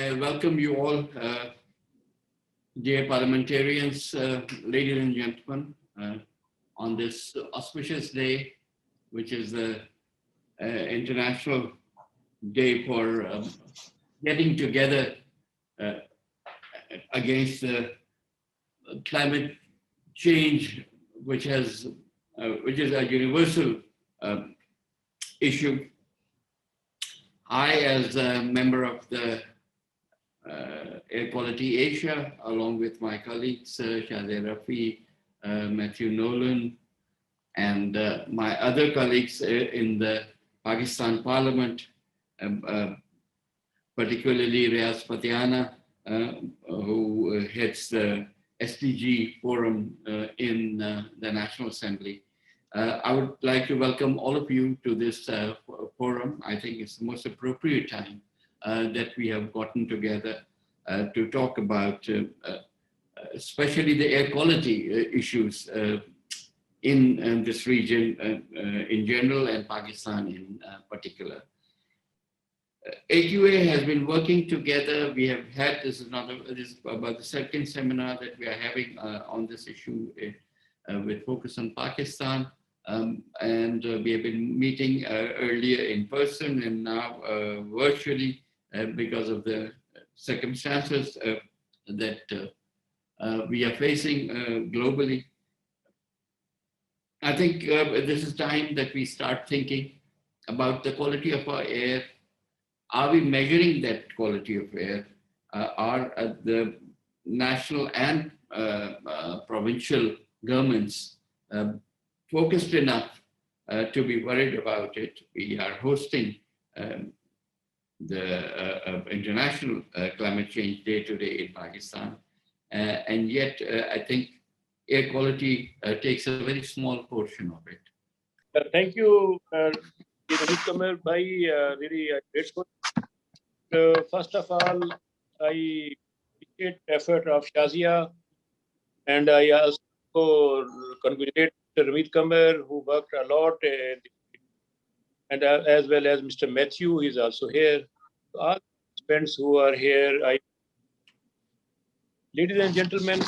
I welcome you all, dear parliamentarians, ladies and gentlemen, on this auspicious day, which is the International Day for getting together against the climate change, which is a universal issue. I, as a member of the AirQualityAsia, along with my colleagues, Shazia Rafi, Matthew Nolan, and my other colleagues in the Pakistan Parliament, particularly Riaz Patiana, who heads the SDG forum in the National Assembly. I would like to welcome all of you to this forum. I think it's the most appropriate time that we have gotten together to talk about especially the air quality issues in this region in general and Pakistan in particular. AQA has been working together. We have had, this is about the second seminar that we are having on this issue with focus on Pakistan. And we have been meeting earlier in person and now virtually because of the circumstances that we are facing globally. I think this is time that we start thinking about the quality of our air. Are we measuring that quality of air? Are the national and provincial governments focused enough to be worried about it? We are hosting the International Climate Change Day today in Pakistan. And yet, I think air quality takes a very small portion of it. Thank you, Kamar Bhai, really grateful. First of all, I appreciate the effort of Shazia, and I also congratulate Ramit Kamar, who worked a lot, and as well as Mr. Matthew, who is also here. All participants who are here, ladies and gentlemen,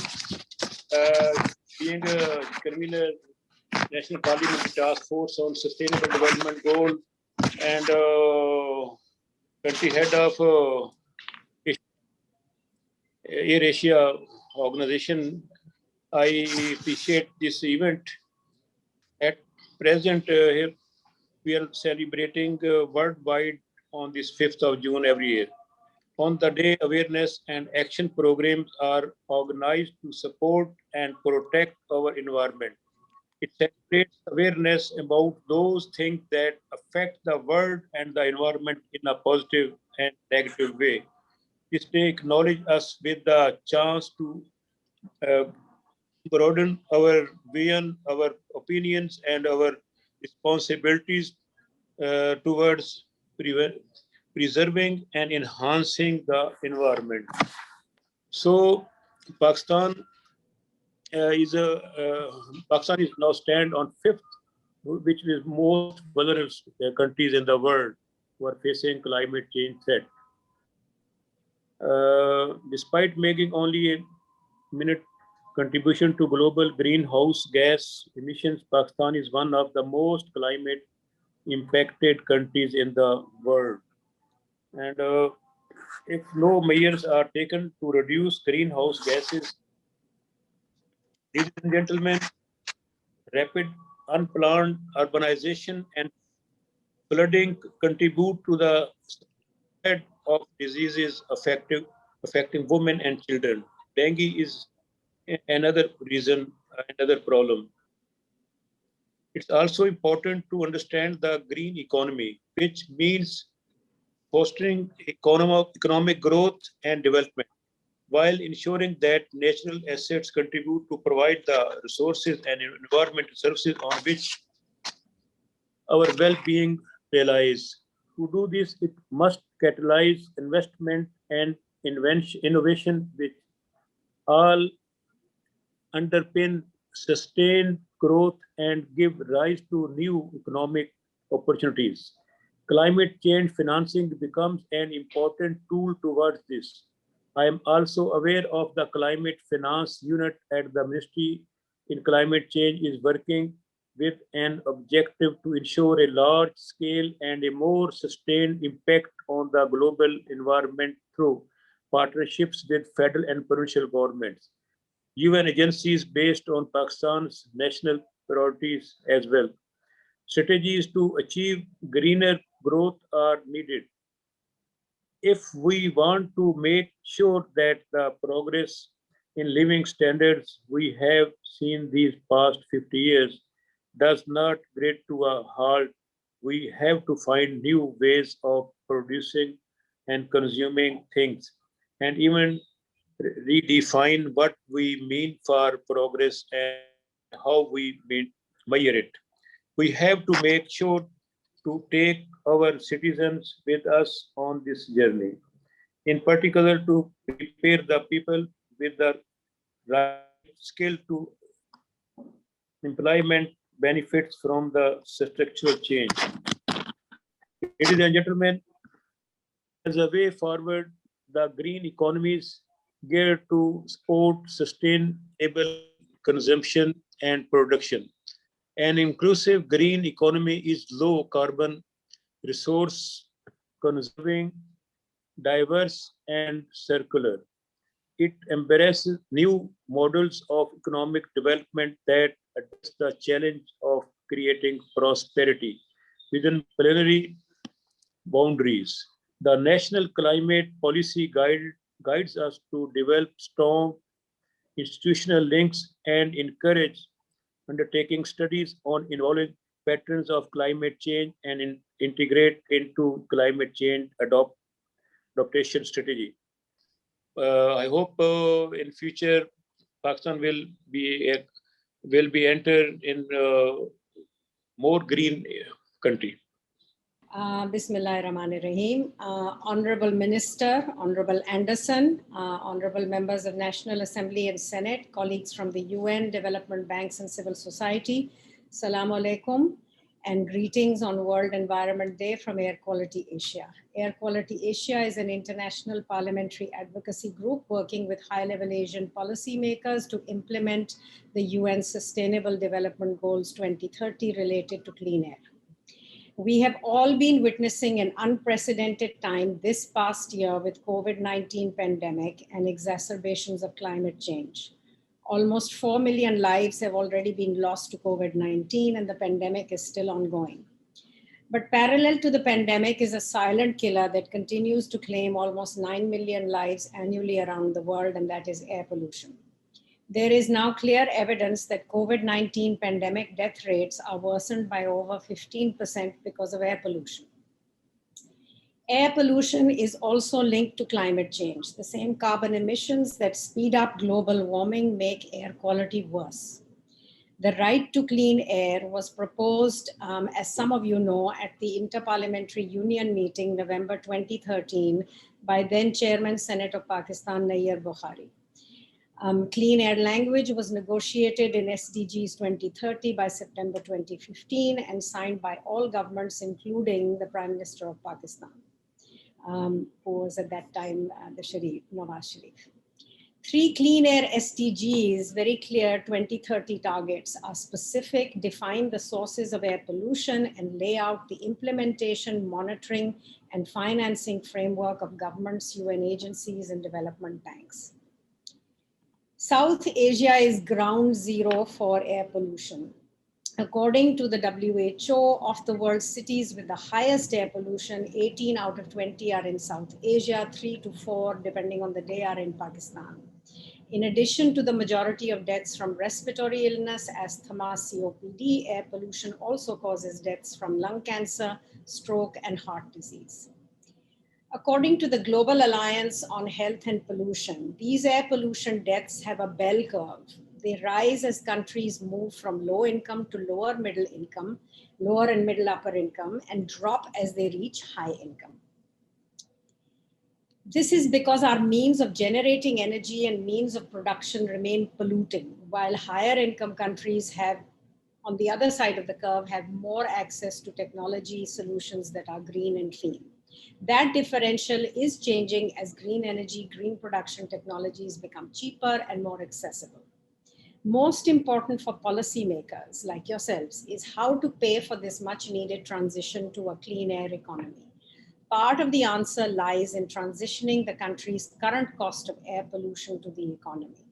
being a convener, National Parliamentary Task Force on Sustainable Development Goal, and country head of AirAsia organization, I appreciate this event. At present, here we are celebrating worldwide on this 5th of June every year. On the day, awareness and action programs are organized to support and protect our environment. It celebrates awareness about those things that affect the world and the environment in a positive and negative way. This day acknowledges us with the chance to broaden our vision, our opinions, and our responsibilities towards preserving and enhancing the environment. So, Pakistan is now stand on 5th, which is most vulnerable countries in the world who are facing climate change threat. Despite making only a minute contribution to global greenhouse gas emissions, Pakistan is one of the most climate impacted countries in the world. And if no measures are taken to reduce greenhouse gases, ladies and gentlemen, rapid unplanned urbanization and flooding contribute to the spread of diseases affecting women and children. Dengue is another reason, another problem. It's also important to understand the green economy, which means fostering economic growth and development, while ensuring that natural assets contribute to provide the resources and environmental services on which our well-being relies. To do this, it must catalyze investment and innovation, which all underpin sustained growth and give rise to new economic opportunities. Climate change financing becomes an important tool towards this. I am also aware of the climate finance unit at the Ministry in Climate Change is working with an objective to ensure a large scale and a more sustained impact on the global environment through partnerships with federal and provincial governments, UN agencies based on Pakistan's national priorities as well. Strategies to achieve greener growth are needed. If we want to make sure that the progress in living standards we have seen these past 50 years does not grit to a halt, we have to find new ways of producing and consuming things and even redefine what we mean for progress and how we measure it. We have to make sure to take our citizens with us on this journey, in particular to prepare the people with the right skill to implement benefits from the structural change. Ladies and gentlemen, as a way forward, the green economies geared to support sustainable consumption and production. An inclusive green economy is low carbon, resource conserving, diverse, and circular. It embraces new models of economic development that address the challenge of creating prosperity within planetary boundaries. The National Climate Policy guides us to develop strong institutional links and encourage undertaking studies on evolving patterns of climate change and integrate into climate change adaptation strategy. I hope in future Pakistan will be entered in more green country. Bismillahirrahmanirrahim. Honorable Minister, Honorable Anderson, Honorable Members of National Assembly and Senate, colleagues from the UN, development banks and civil society, Salaam alaikum, and greetings on World Environment Day from AirQualityAsia. AirQualityAsia is an international parliamentary advocacy group working with high-level Asian policymakers to implement the UN Sustainable Development Goals 2030 related to clean air. We have all been witnessing an unprecedented time this past year with COVID-19 pandemic and exacerbations of climate change. Almost 4 million lives have already been lost to COVID-19 and the pandemic is still ongoing. But parallel to the pandemic is a silent killer that continues to claim almost 9 million lives annually around the world, and that is air pollution. There is now clear evidence that COVID-19 pandemic death rates are worsened by over 15% because of air pollution. Air pollution is also linked to climate change. The same carbon emissions that speed up global warming make air quality worse. The right to clean air was proposed, as some of you know, at the Interparliamentary Union meeting, November 2013, by then Chairman Senate of Pakistan, Nayyar Bukhari. Clean air language was negotiated in SDGs 2030 by September 2015 and signed by all governments, including the Prime Minister of Pakistan, who was at that time the Sharif, Nawaz Sharif. 3 clean air SDGs, very clear 2030 targets, are specific, define the sources of air pollution, and lay out the implementation, monitoring, and financing framework of governments, UN agencies, and development banks. South Asia is ground zero for air pollution. According to the WHO, of the world's cities with the highest air pollution, 18 out of 20 are in South Asia, 3 to 4, depending on the day, are in Pakistan. In addition to the majority of deaths from respiratory illness, asthma, COPD, air pollution also causes deaths from lung cancer, stroke, and heart disease. According to the Global Alliance on Health and Pollution, these air pollution deaths have a bell curve. They rise as countries move from low income to lower middle income, lower and middle upper income, and drop as they reach high income. This is because our means of generating energy and means of production remain polluting, while higher income countries have, on the other side of the curve have more access to technology solutions that are green and clean. That differential is changing as green energy, green production technologies become cheaper and more accessible. Most important for policymakers like yourselves is how to pay for this much needed transition to a clean air economy. Part of the answer lies in transitioning the country's current cost of air pollution to the economy.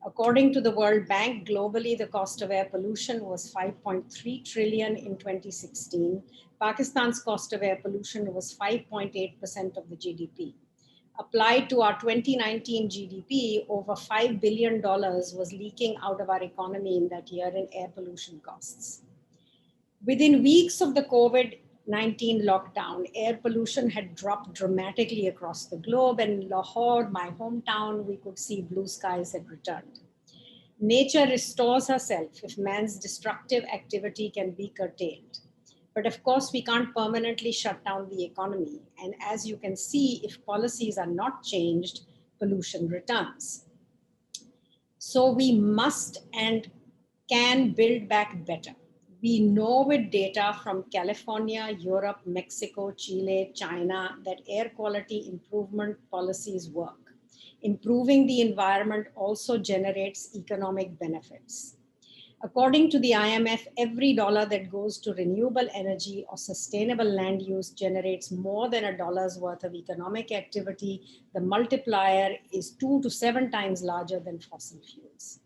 According to the World Bank, globally, the cost of air pollution was 5.3 trillion in 2016. Pakistan's cost of air pollution was 5.8% of the GDP. Applied to our 2019 GDP, over $5 billion was leaking out of our economy in that year in air pollution costs. Within weeks of the COVID-19 lockdown, air pollution had dropped dramatically across the globe, and in Lahore, my hometown, we could see blue skies had returned. Nature restores herself if man's destructive activity can be curtailed. But of course, we can't permanently shut down the economy. And as you can see, if policies are not changed, pollution returns. So we must and can build back better. We know with data from California, Europe, Mexico, Chile, China, that air quality improvement policies work. Improving the environment also generates economic benefits. According to the IMF, every dollar that goes to renewable energy or sustainable land use generates more than $1's worth of economic activity. The multiplier is 2 to 7 times larger than fossil fuels.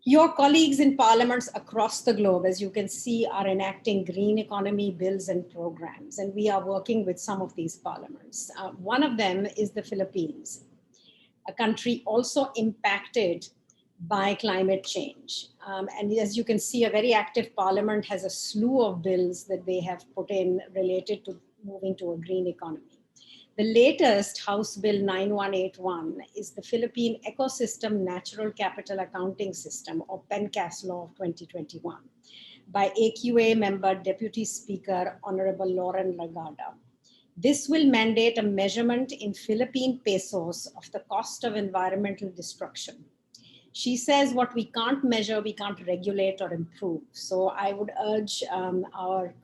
Your colleagues in parliaments across the globe, as you can see, are enacting green economy bills and programs, and we are working with some of these parliaments. One of them is the Philippines, a country also impacted by climate change. And as you can see, a very active parliament has a slew of bills that they have put in related to moving to a green economy. The latest House Bill 9181 is the Philippine Ecosystem Natural Capital Accounting System, or PENCAS Law of 2021, by AQA member Deputy Speaker Honorable Lauren Lagarda. This will mandate a measurement in Philippine pesos of the cost of environmental destruction. She says what we can't measure, we can't regulate or improve. So I would urge our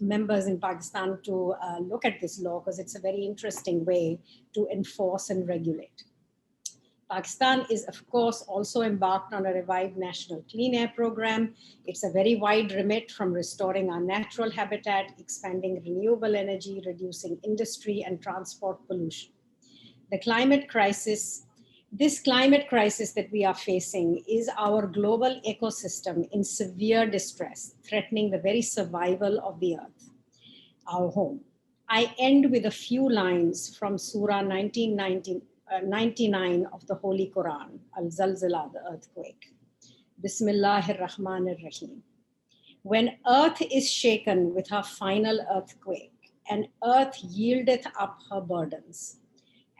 members in Pakistan to look at this law, because it's a very interesting way to enforce and regulate. Pakistan is, of course, also embarked on a revived national clean air program. It's a very wide remit, from restoring our natural habitat, expanding renewable energy, reducing industry and transport pollution. This climate crisis that we are facing is our global ecosystem in severe distress, threatening the very survival of the earth, our home. I end with a few lines from Surah 99 of the Holy Quran, Al-Zalzala, the earthquake. Bismillahir Rahmanir Rahim. When earth is shaken with her final earthquake, and earth yieldeth up her burdens,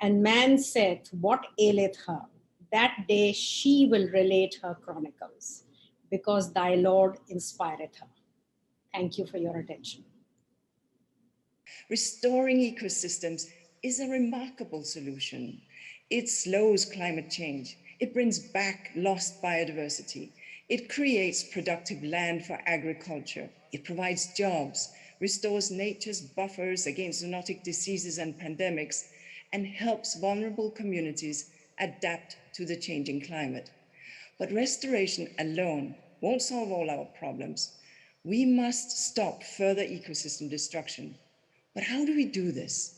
and man saith, what aileth her? That day she will relate her chronicles, because thy Lord inspireth her. Thank you for your attention. Restoring ecosystems is a remarkable solution. It slows climate change. It brings back lost biodiversity. It creates productive land for agriculture. It provides jobs, restores nature's buffers against zoonotic diseases and pandemics, and helps vulnerable communities adapt to the changing climate. But restoration alone won't solve all our problems. We must stop further ecosystem destruction. But how do we do this?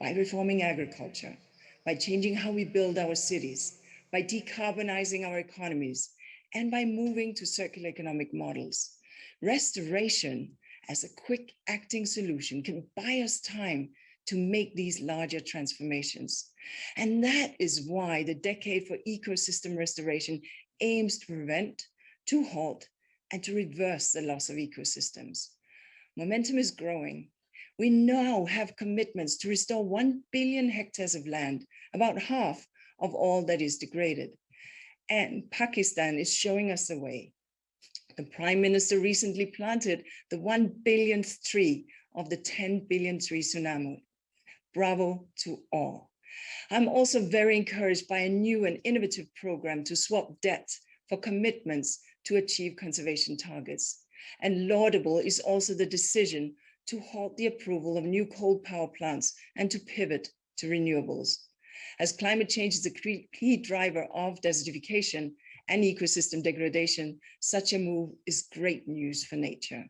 By reforming agriculture, by changing how we build our cities, by decarbonizing our economies, and by moving to circular economic models. Restoration as a quick acting solution can buy us time to make these larger transformations. And that is why the Decade for Ecosystem Restoration aims to prevent, to halt, and to reverse the loss of ecosystems. Momentum is growing. We now have commitments to restore 1 billion hectares of land, about half of all that is degraded. And Pakistan is showing us the way. The Prime Minister recently planted the 1 billionth tree of the 10 billion tree tsunami. Bravo to all. I'm also very encouraged by a new and innovative program to swap debt for commitments to achieve conservation targets. And laudable is also the decision to halt the approval of new coal power plants and to pivot to renewables. As climate change is a key driver of desertification and ecosystem degradation, such a move is great news for nature.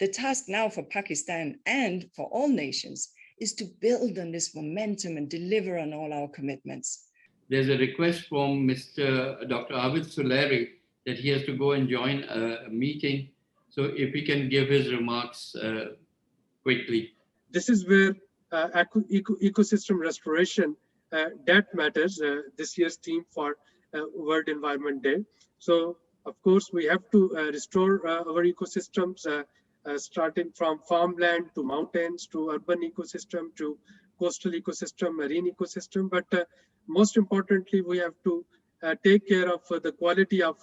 The task now for Pakistan and for all nations is to build on this momentum and deliver on all our commitments. There's a request from Dr. Abid Suleri that he has to go and join a meeting. So if he can give his remarks quickly. This is where ecosystem restoration, that matters, this year's theme for World Environment Day. So, of course, we have to restore our ecosystems, starting from farmland to mountains, to urban ecosystem, to coastal ecosystem, marine ecosystem. But most importantly, we have to take care of the quality of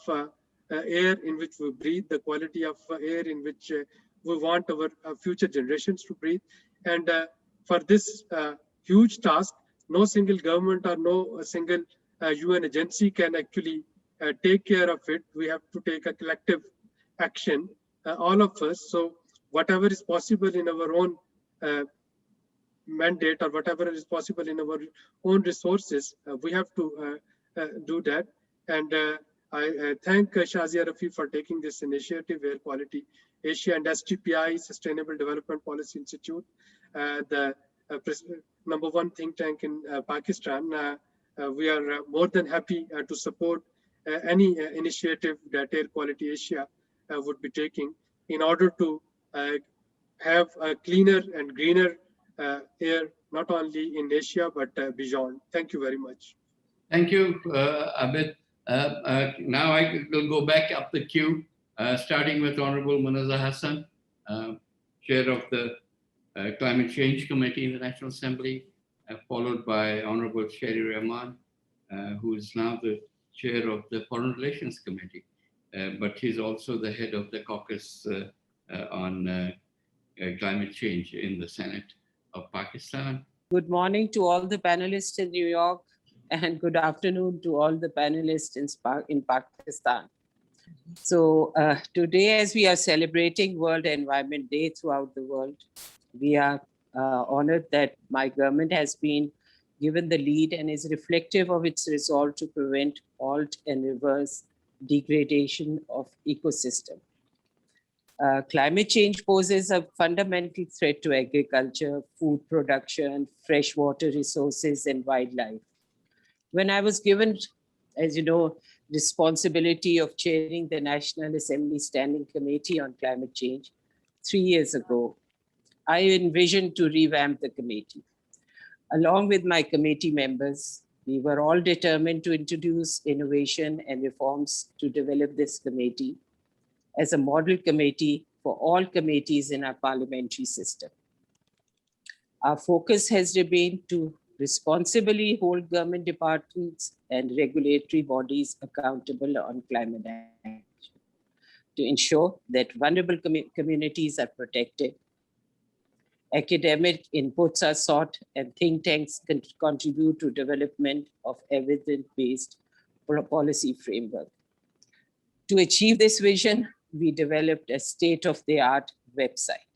air in which we breathe, the quality of air in which we want our future generations to breathe. And for this huge task, no single government or no single UN agency can actually take care of it. We have to take a collective action, all of us. So whatever is possible in our own mandate or whatever is possible in our own resources, we have to do that. And I thank Shazia Rafi for taking this initiative, AirQualityAsia and STPI, Sustainable Development Policy Institute, the #1 think tank in Pakistan. We are more than happy to support any initiative that AirQualityAsia would be taking in order to have a cleaner and greener air, not only in Asia, but beyond. Thank you very much. Thank you, Abid. Now I will go back up the queue, starting with Honorable Munazza Hassan, Chair of the Climate Change Committee in the National Assembly, followed by Honorable Sherry Rahman, who is now the Chair of the Foreign Relations Committee, but he's also the head of the caucus on climate change in the Senate of Pakistan. Good morning to all the panelists in New York, and good afternoon to all the panelists in Pakistan. So today, as we are celebrating World Environment Day throughout the world, we are honored that my government has been given the lead and is reflective of its resolve to prevent, halt, and reverse degradation of ecosystem. Climate change poses a fundamental threat to agriculture, food production, freshwater resources, and wildlife. When I was given, as you know, responsibility of chairing the National Assembly Standing Committee on Climate Change 3 years ago, I envisioned to revamp the committee. Along with my committee members, we were all determined to introduce innovation and reforms to develop this committee as a model committee for all committees in our parliamentary system. Our focus has remained to responsibly hold government departments and regulatory bodies accountable on climate action, to ensure that vulnerable communities are protected. Academic inputs are sought and think tanks can contribute to development of evidence-based policy framework. To achieve this vision, we developed a state-of-the-art website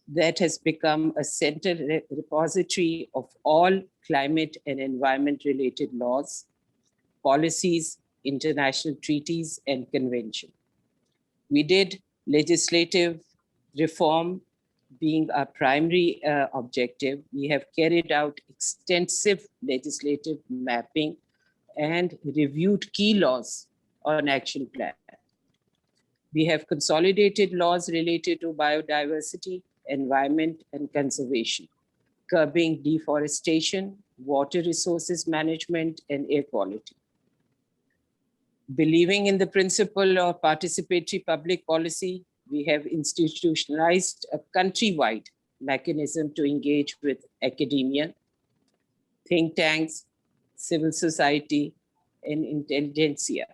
that has become a central repository of all climate and environment-related laws, policies, international treaties, and conventions. We did legislative reform being our primary objective. We have carried out extensive legislative mapping and reviewed key laws on action plan. We have consolidated laws related to biodiversity, environment, and conservation, curbing deforestation, water resources management, and air quality. Believing in the principle of participatory public policy, we have institutionalized a countrywide mechanism to engage with academia, think tanks, civil society, and intelligentsia.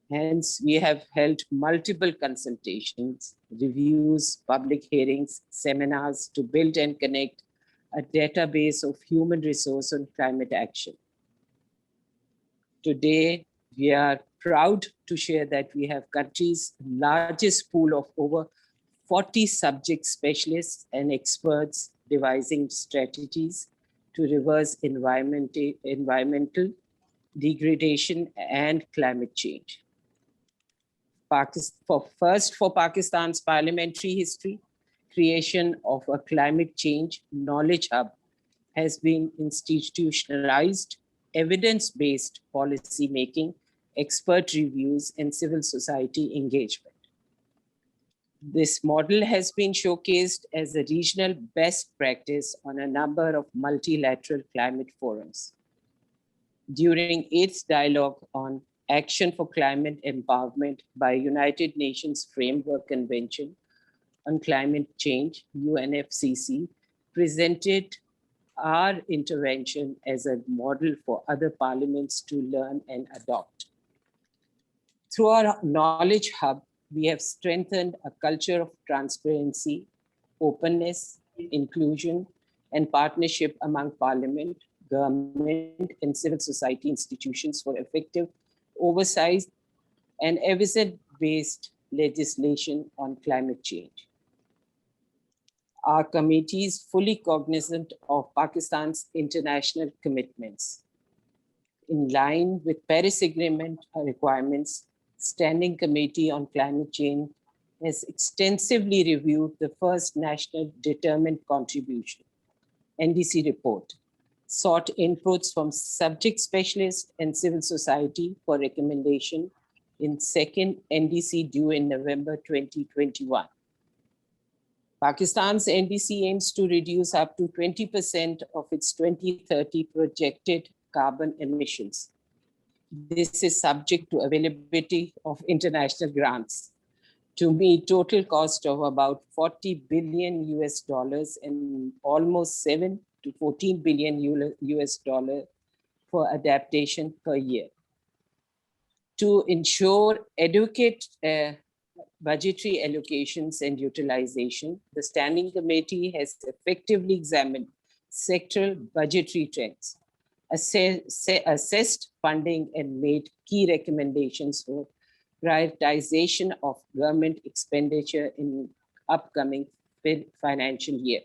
Hence, we have held multiple consultations, reviews, public hearings, seminars to build and connect a database of human resource on climate action. Today, we are proud to share that we have country's largest pool of over 40 subject specialists and experts devising strategies to reverse environmental degradation and climate change. For Pakistan's parliamentary history, creation of a climate change knowledge hub has been institutionalized, evidence-based policy making, expert reviews, and civil society engagement. This model has been showcased as a regional best practice on a number of multilateral climate forums. During its dialogue on Action for Climate Empowerment by United Nations Framework Convention on Climate Change, UNFCCC, presented our intervention as a model for other parliaments to learn and adopt. Through our knowledge hub, we have strengthened a culture of transparency, openness, inclusion, and partnership among parliament, government, and civil society institutions for effective oversight and evidence-based legislation on climate change. Our committee is fully cognizant of Pakistan's international commitments. In line with Paris Agreement requirements, Standing Committee on Climate Change has extensively reviewed the first National Determined Contribution, NDC report, sought inputs from subject specialists and civil society for recommendation in second NDC due in November 2021. Pakistan's NDC aims to reduce up to 20% of its 2030 projected carbon emissions. This is subject to availability of international grants to meet total cost of about 40 billion US dollars and almost 7 to 14 billion US dollars for adaptation per year. To ensure adequate budgetary allocations and utilization, the Standing Committee has effectively examined sectoral budgetary trends, assessed funding, and made key recommendations for prioritization of government expenditure in upcoming financial year.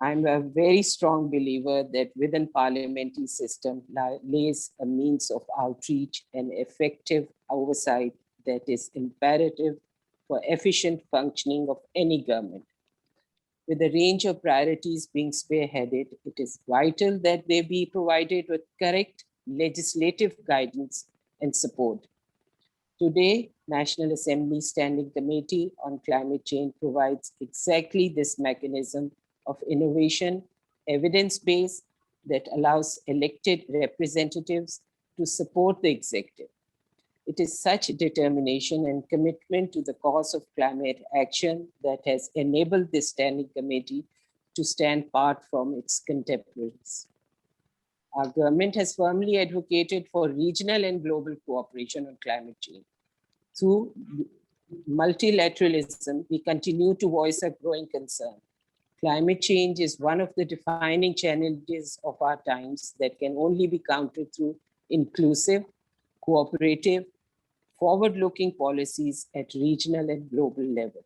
I'm a very strong believer that within parliamentary system lays a means of outreach and effective oversight that is imperative for efficient functioning of any government. With a range of priorities being spearheaded, it is vital that they be provided with correct legislative guidance and support. Today, National Assembly Standing Committee on Climate Change provides exactly this mechanism of innovation, evidence-based, that allows elected representatives to support the executive. It is such determination and commitment to the cause of climate action that has enabled this Standing Committee to stand apart from its contemporaries. Our government has firmly advocated for regional and global cooperation on climate change. Through multilateralism, we continue to voice a growing concern. Climate change is one of the defining challenges of our times that can only be countered through inclusive, cooperative, forward-looking policies at regional and global level.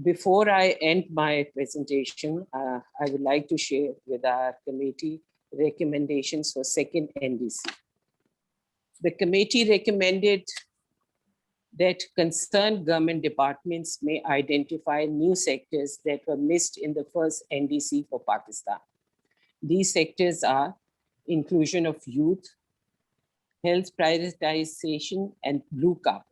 Before I end my presentation, I would like to share with our committee recommendations for second NDC. The committee recommended that concerned government departments may identify new sectors that were missed in the first NDC for Pakistan. These sectors are inclusion of youth, health prioritization, and blue carbon.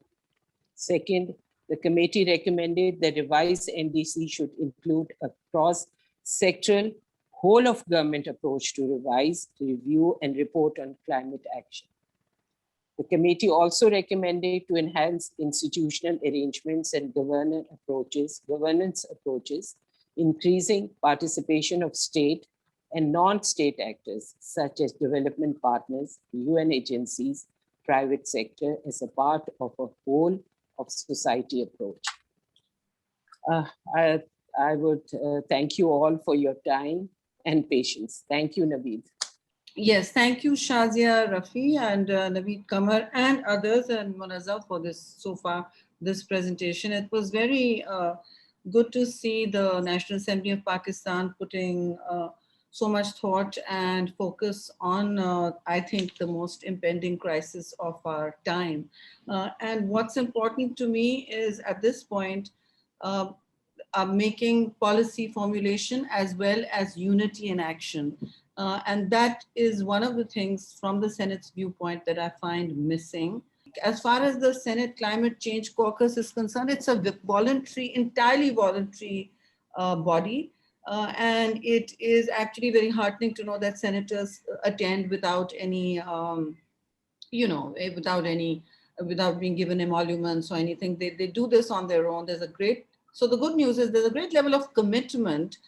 Second, the committee recommended the revised NDC should include a cross-sectoral, whole-of-government approach to revise, review, and report on climate action. The committee also recommended to enhance institutional arrangements and governance approaches, increasing participation of state and non-state actors, such as development partners, UN agencies, private sector, as a part of a whole of society approach. I would thank you all for your time and patience. Thank you, Naveed. Yes, thank you, Shazia Rafi and Naveed Kamar and others and Monaza for this so far, this presentation. It was very good to see the National Assembly of Pakistan putting so much thought and focus on, I think, the most impending crisis of our time. And what's important to me is at this point, uh, making policy formulation as well as unity in action. And that is one of the things from the Senate's viewpoint that I find missing. As far as the Senate Climate Change Caucus is concerned, it's a voluntary, entirely voluntary body. And it is actually very heartening to know that senators attend without any, without being given emoluments or anything. They do this on their own. So the good news is there's a great level of commitment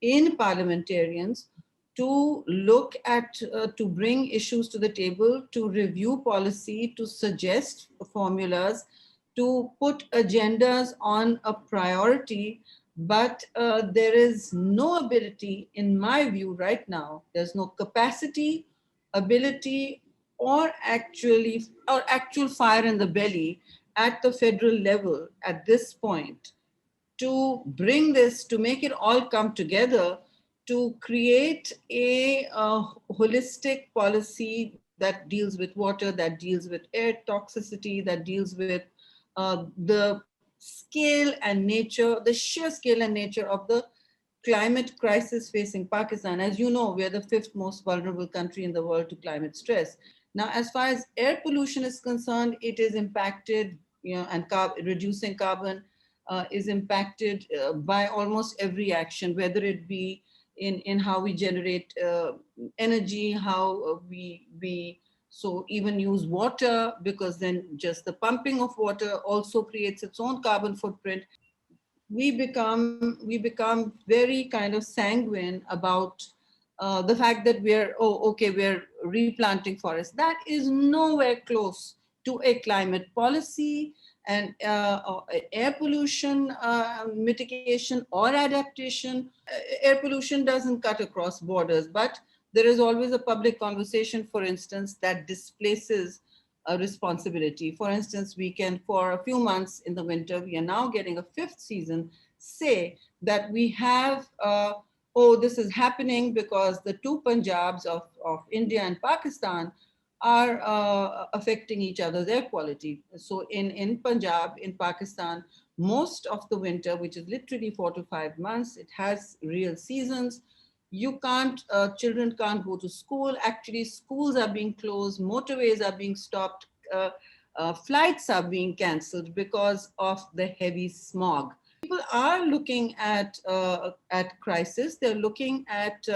in parliamentarians to look at, to bring issues to the table, to review policy, to suggest formulas, to put agendas on a priority. But there is no ability, in my view right now, there's no capacity, ability, or actual fire in the belly at the federal level at this point to bring this, to make it all come together, to create a holistic policy that deals with water, that deals with air toxicity, that deals with the scale and nature, the sheer scale and nature of the climate crisis facing Pakistan. As you know, we're the fifth most vulnerable country in the world to climate stress. Now, as far as air pollution is concerned, it is impacted, and reducing carbon is impacted by almost every action, whether it be in how we generate energy, how we so even use water, because then just the pumping of water also creates its own carbon footprint. We become very kind of sanguine about the fact that we're replanting forests. That is nowhere close to a climate policy and air pollution mitigation or adaptation. Air pollution doesn't cut across borders, but there is always a public conversation, for instance, that displaces a responsibility. For instance, we can, for a few months in the winter, we are now getting a fifth season, say that we have, this is happening because the two Punjabs of India and Pakistan are affecting each other's air quality. So in Punjab, in Pakistan, most of the winter, which is literally 4 to 5 months, it has real seasons. You can't, children can't go to school. Actually, schools are being closed, motorways are being stopped, flights are being canceled because of the heavy smog. People are looking at crisis. They're looking at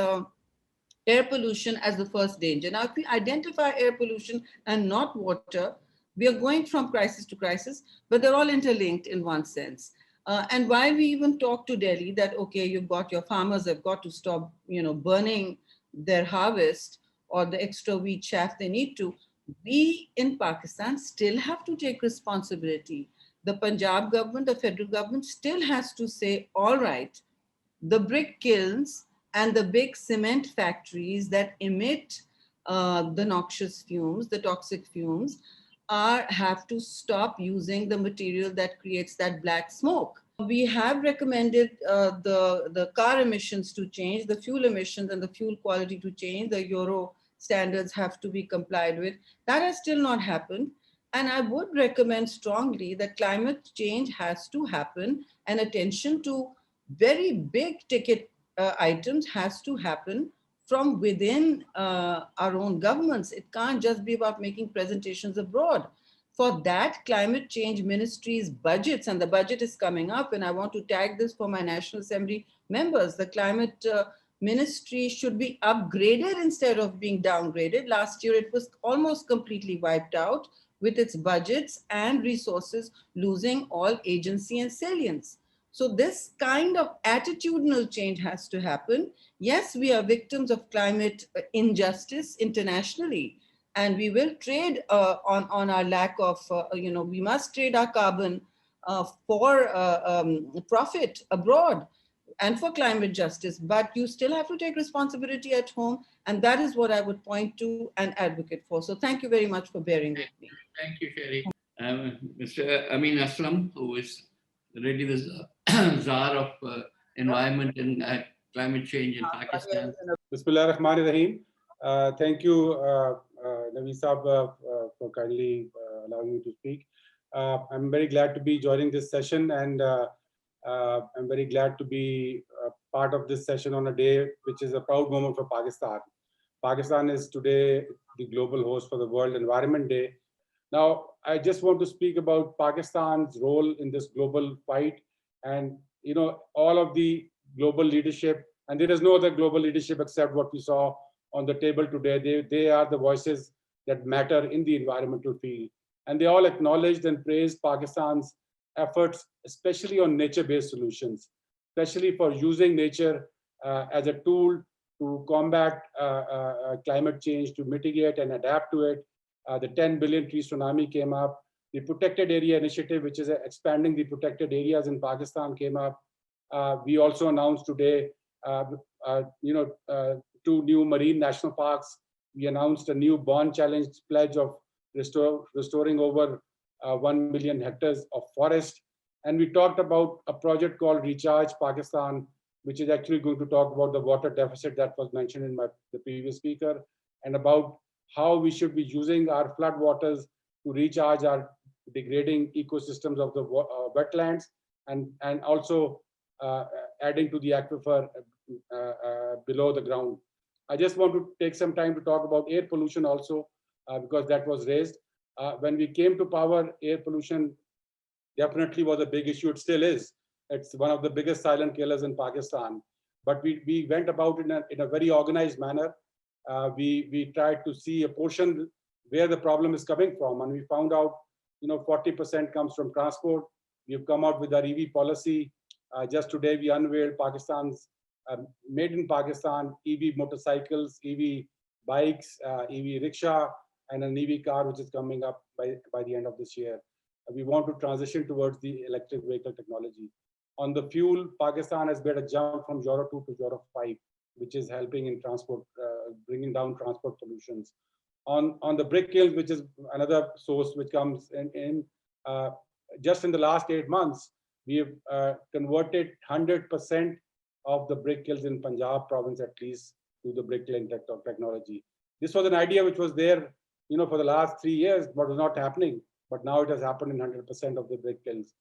air pollution as the first danger. Now, if we identify air pollution and not water, we are going from crisis to crisis, but they're all interlinked in one sense. And why we even talk to Delhi that, okay, you've got your farmers have got to stop, burning their harvest or the extra wheat chaff they need to. We in Pakistan still have to take responsibility. The Punjab government, the federal government still has to say, all right, the brick kilns and the big cement factories that emit the noxious fumes, the toxic fumes, have to stop using the material that creates that black smoke. We have recommended the car emissions to change, the fuel emissions and the fuel quality to change, the Euro standards have to be complied with. That has still not happened. And I would recommend strongly that climate change has to happen, and attention to very big ticket items has to happen from within our own governments. It can't just be about making presentations abroad. For that, climate change ministry's budgets, and the budget is coming up, and I want to tag this for my National Assembly members, the climate ministry should be upgraded instead of being downgraded. Last year, it was almost completely wiped out with its budgets and resources losing all agency and salience. So this kind of attitudinal change has to happen. Yes, we are victims of climate injustice internationally, and we will trade on our lack of, we must trade our carbon for profit abroad. and for climate justice, but you still have to take responsibility at home. And that is what I would point to and advocate for. So thank you very much for bearing with me. Thank you, Sherry. Mr. Amin Aslam, who is really the czar of environment and climate change in Pakistan. Bismillah ar-Rahman ar-Rahim. Thank you, Naveed Saab, for kindly allowing me to speak. I'm very glad to be joining this session, and I'm very glad to be part of this session on a day which is a proud moment for Pakistan. Pakistan is today the global host for the World Environment Day. Now, I just want to speak about Pakistan's role in this global fight, and all of the global leadership. And there is no other global leadership except what we saw on the table today. They are the voices that matter in the environmental field. And they all acknowledged and praised Pakistan's efforts, especially on nature-based solutions, especially for using nature as a tool to combat climate change, to mitigate and adapt to it. The 10 billion tree tsunami came up. The Protected Area Initiative, which is expanding the protected areas in Pakistan, came up. We also announced today, 2 new marine national parks. We announced a new bond challenge pledge of restoring over 1 million hectares of forest. And we talked about a project called Recharge Pakistan, which is actually going to talk about the water deficit that was mentioned in the previous speaker, and about how we should be using our flood waters to recharge our degrading ecosystems of the wetlands, and also adding to the aquifer below the ground. I just want to take some time to talk about air pollution also, because that was raised. When we came to power, air pollution definitely was a big issue. It still is. It's one of the biggest silent killers in Pakistan. But we went about it in a very organized manner. We tried to see a portion where the problem is coming from, and we found out 40% comes from transport. We've come out with our EV policy. Just today we unveiled Pakistan's made in Pakistan EV motorcycles, EV bikes, EV rickshaw, and an EV car which is coming up by the end of this year. We want to transition towards the electric vehicle technology. On the fuel, Pakistan has made a jump from Euro 2 to Euro 5, which is helping in transport, bringing down transport pollutions. On the brick kilns, which is another source which comes in just in the last 8 months, we have converted 100% of the brick kilns in Punjab province at least to the brick kiln technology. This was an idea which was there, for the last 3 years, but was not happening. But now it has happened in 100% of the brick kilns.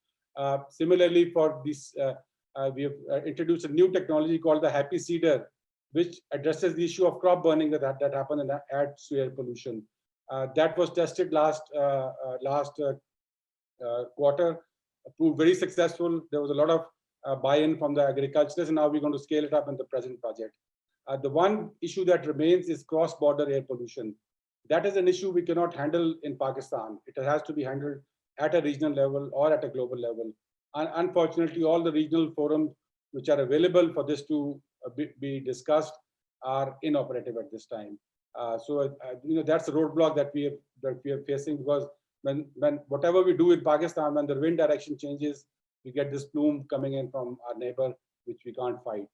Similarly, for this, we have introduced a new technology called the Happy Seeder, which addresses the issue of crop burning that happened and adds to air pollution. That was tested last quarter, proved very successful. There was a lot of buy-in from the agriculturists, and now we're going to scale it up in the present project. The one issue that remains is cross-border air pollution. That is an issue we cannot handle in Pakistan. It has to be handled at a regional level or at a global level. And unfortunately, all the regional forums which are available for this to be discussed are inoperative at this time. So that's a roadblock that we are facing, because when whatever we do in Pakistan, when the wind direction changes, we get this plume coming in from our neighbor, which we can't fight.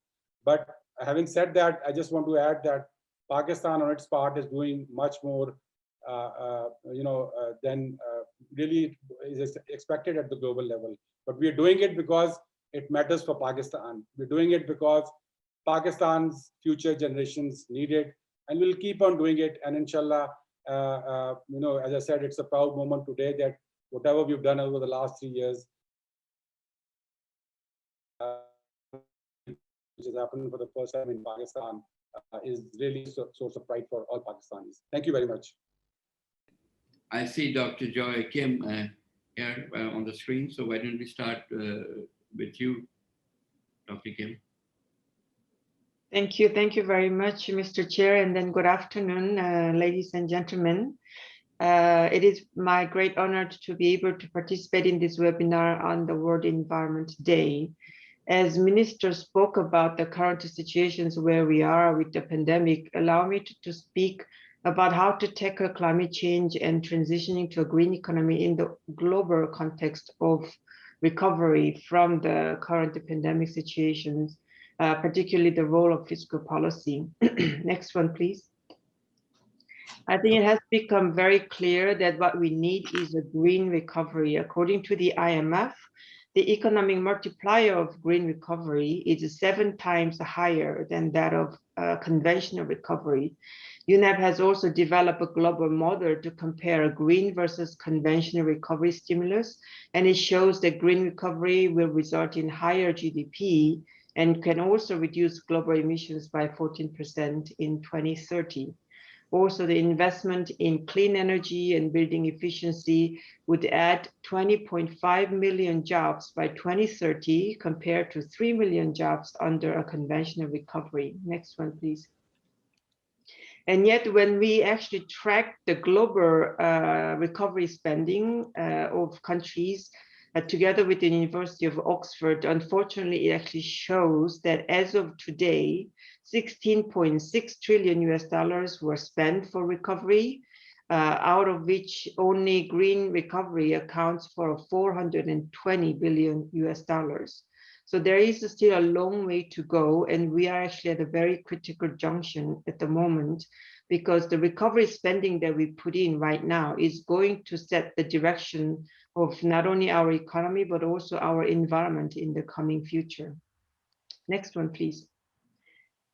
But having said that, I just want to add that Pakistan on its part is doing much more than really is expected at the global level. But we are doing it because it matters for Pakistan. We're doing it because Pakistan's future generations need it, and we'll keep on doing it. And inshallah, as I said, it's a proud moment today that whatever we've done over the last 3 years, which has happened for the first time in Pakistan, is really a source of pride for all Pakistanis. Thank you very much. I see Dr. Joy Kim here on the screen. So why don't we start with you, Dr. Kim? Thank you. Thank you very much, Mr. Chair, and then good afternoon, ladies and gentlemen. It is my great honor to be able to participate in this webinar on the World Environment Day. As Minister spoke about the current situations where we are with the pandemic, allow me to speak about how to tackle climate change and transitioning to a green economy in the global context of recovery from the current pandemic situations. particularly the role of fiscal policy. Next one, please. I think it has become very clear that what we need is a green recovery. According to the IMF, the economic multiplier of green recovery is 7 times higher than that of conventional recovery. UNEP has also developed a global model to compare green versus conventional recovery stimulus, and it shows that green recovery will result in higher GDP and can also reduce global emissions by 14% in 2030. Also, the investment in clean energy and building efficiency would add 20.5 million jobs by 2030 compared to 3 million jobs under a conventional recovery. Next one, please. And yet, when we actually track the global recovery spending of countries, together with the University of Oxford, unfortunately, it actually shows that as of today, $16.6 trillion were spent for recovery, out of which only green recovery accounts for $420 billion. So there is still a long way to go, and we are actually at a very critical junction at the moment, because the recovery spending that we put in right now is going to set the direction of not only our economy, but also our environment in the coming future. Next one, please.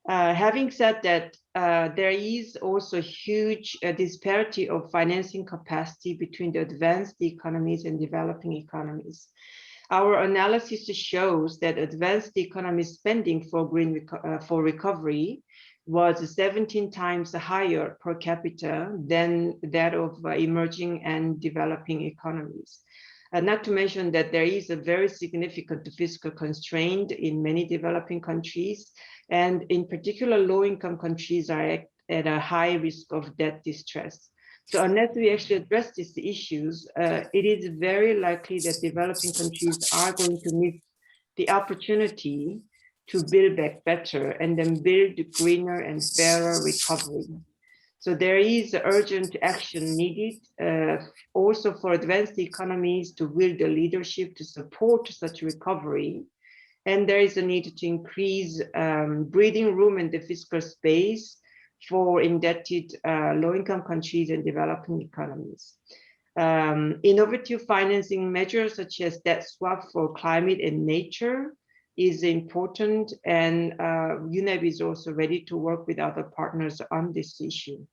Having said that, there is also huge disparity of financing capacity between the advanced economies and developing economies. Our analysis shows that advanced economy spending for recovery was 17 times higher per capita than that of emerging and developing economies. Not to mention that there is a very significant fiscal constraint in many developing countries, and in particular, low-income countries are at a high risk of debt distress. So unless we actually address these issues, it is very likely that developing countries are going to miss the opportunity to build back better and then build greener and fairer recovery. So there is urgent action needed also for advanced economies to wield the leadership to support such recovery. And there is a need to increase breathing room and the fiscal space for indebted low-income countries and developing economies. Innovative financing measures such as debt swap for climate and nature is important, and UNEP is also ready to work with other partners on this issue.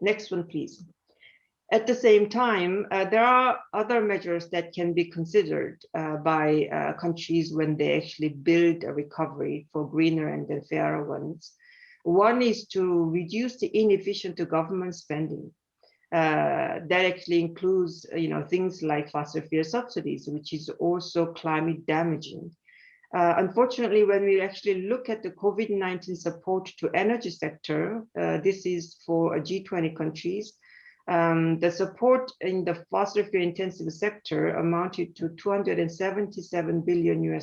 Next one, please. At the same time, there are other measures that can be considered by countries when they actually build a recovery for greener and the fairer ones. One is to reduce the inefficient government spending. That actually includes, things like fossil fuel subsidies, which is also climate damaging. Unfortunately, when we actually look at the COVID-19 support to energy sector, this is for G20 countries, the support in the fossil fuel intensive sector amounted to $277 billion,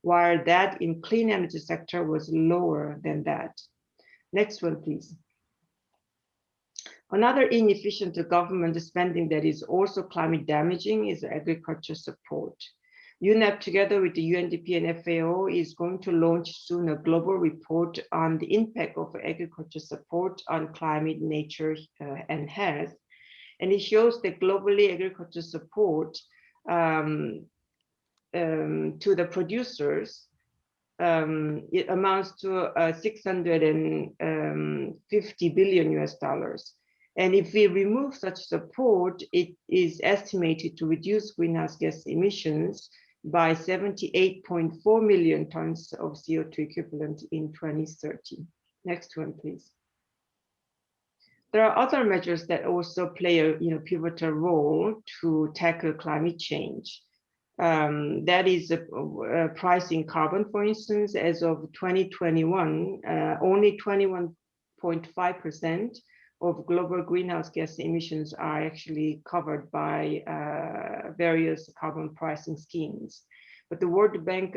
while that in clean energy sector was lower than that. Next one, please. Another inefficient government spending that is also climate damaging is agriculture support. UNEP, together with the UNDP and FAO, is going to launch soon a global report on the impact of agriculture support on climate, nature, and health. And it shows that globally agriculture support to the producers, it amounts to $650 billion. And if we remove such support, it is estimated to reduce greenhouse gas emissions by 78.4 million tons of CO2 equivalent in 2030. Next one, please. There are other measures that also play a pivotal role to tackle climate change. That is pricing carbon, for instance. As of 2021, only 21.5% of global greenhouse gas emissions are actually covered by various carbon pricing schemes. But the World Bank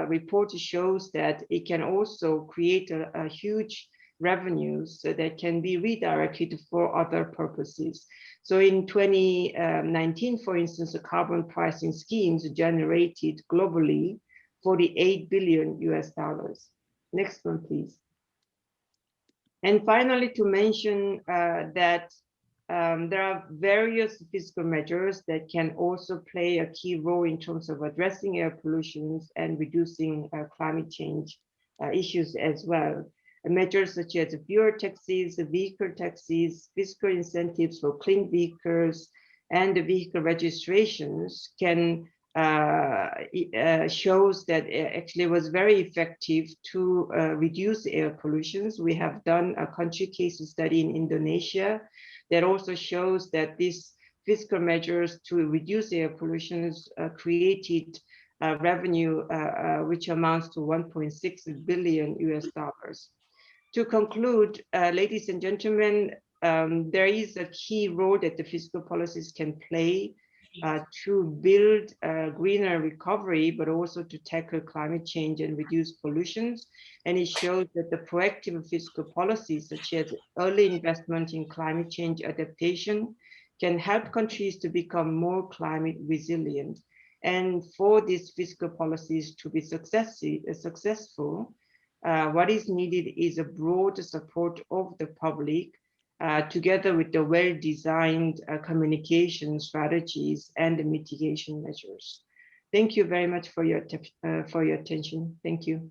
report shows that it can also create a huge revenues that can be redirected for other purposes. So in 2019, for instance, the carbon pricing schemes generated globally $48 billion US. Next one, please. And finally, to mention that there are various fiscal measures that can also play a key role in terms of addressing air pollution and reducing climate change issues as well. Measures such as fuel taxes, vehicle taxes, fiscal incentives for clean vehicles, and the vehicle registrations can shows that it actually was very effective to reduce air pollution. We have done a country case study in Indonesia that also shows that these fiscal measures to reduce air pollution created revenue which amounts to $1.6 billion US. To conclude, ladies and gentlemen, there is a key role that the fiscal policies can play to build a greener recovery, but also to tackle climate change and reduce pollutions. And it shows that the proactive fiscal policies, such as early investment in climate change adaptation, can help countries to become more climate resilient. And for these fiscal policies to be successful, what is needed is a broad support of the public, together with the well-designed communication strategies and the mitigation measures. Thank you very much for your attention. Thank you.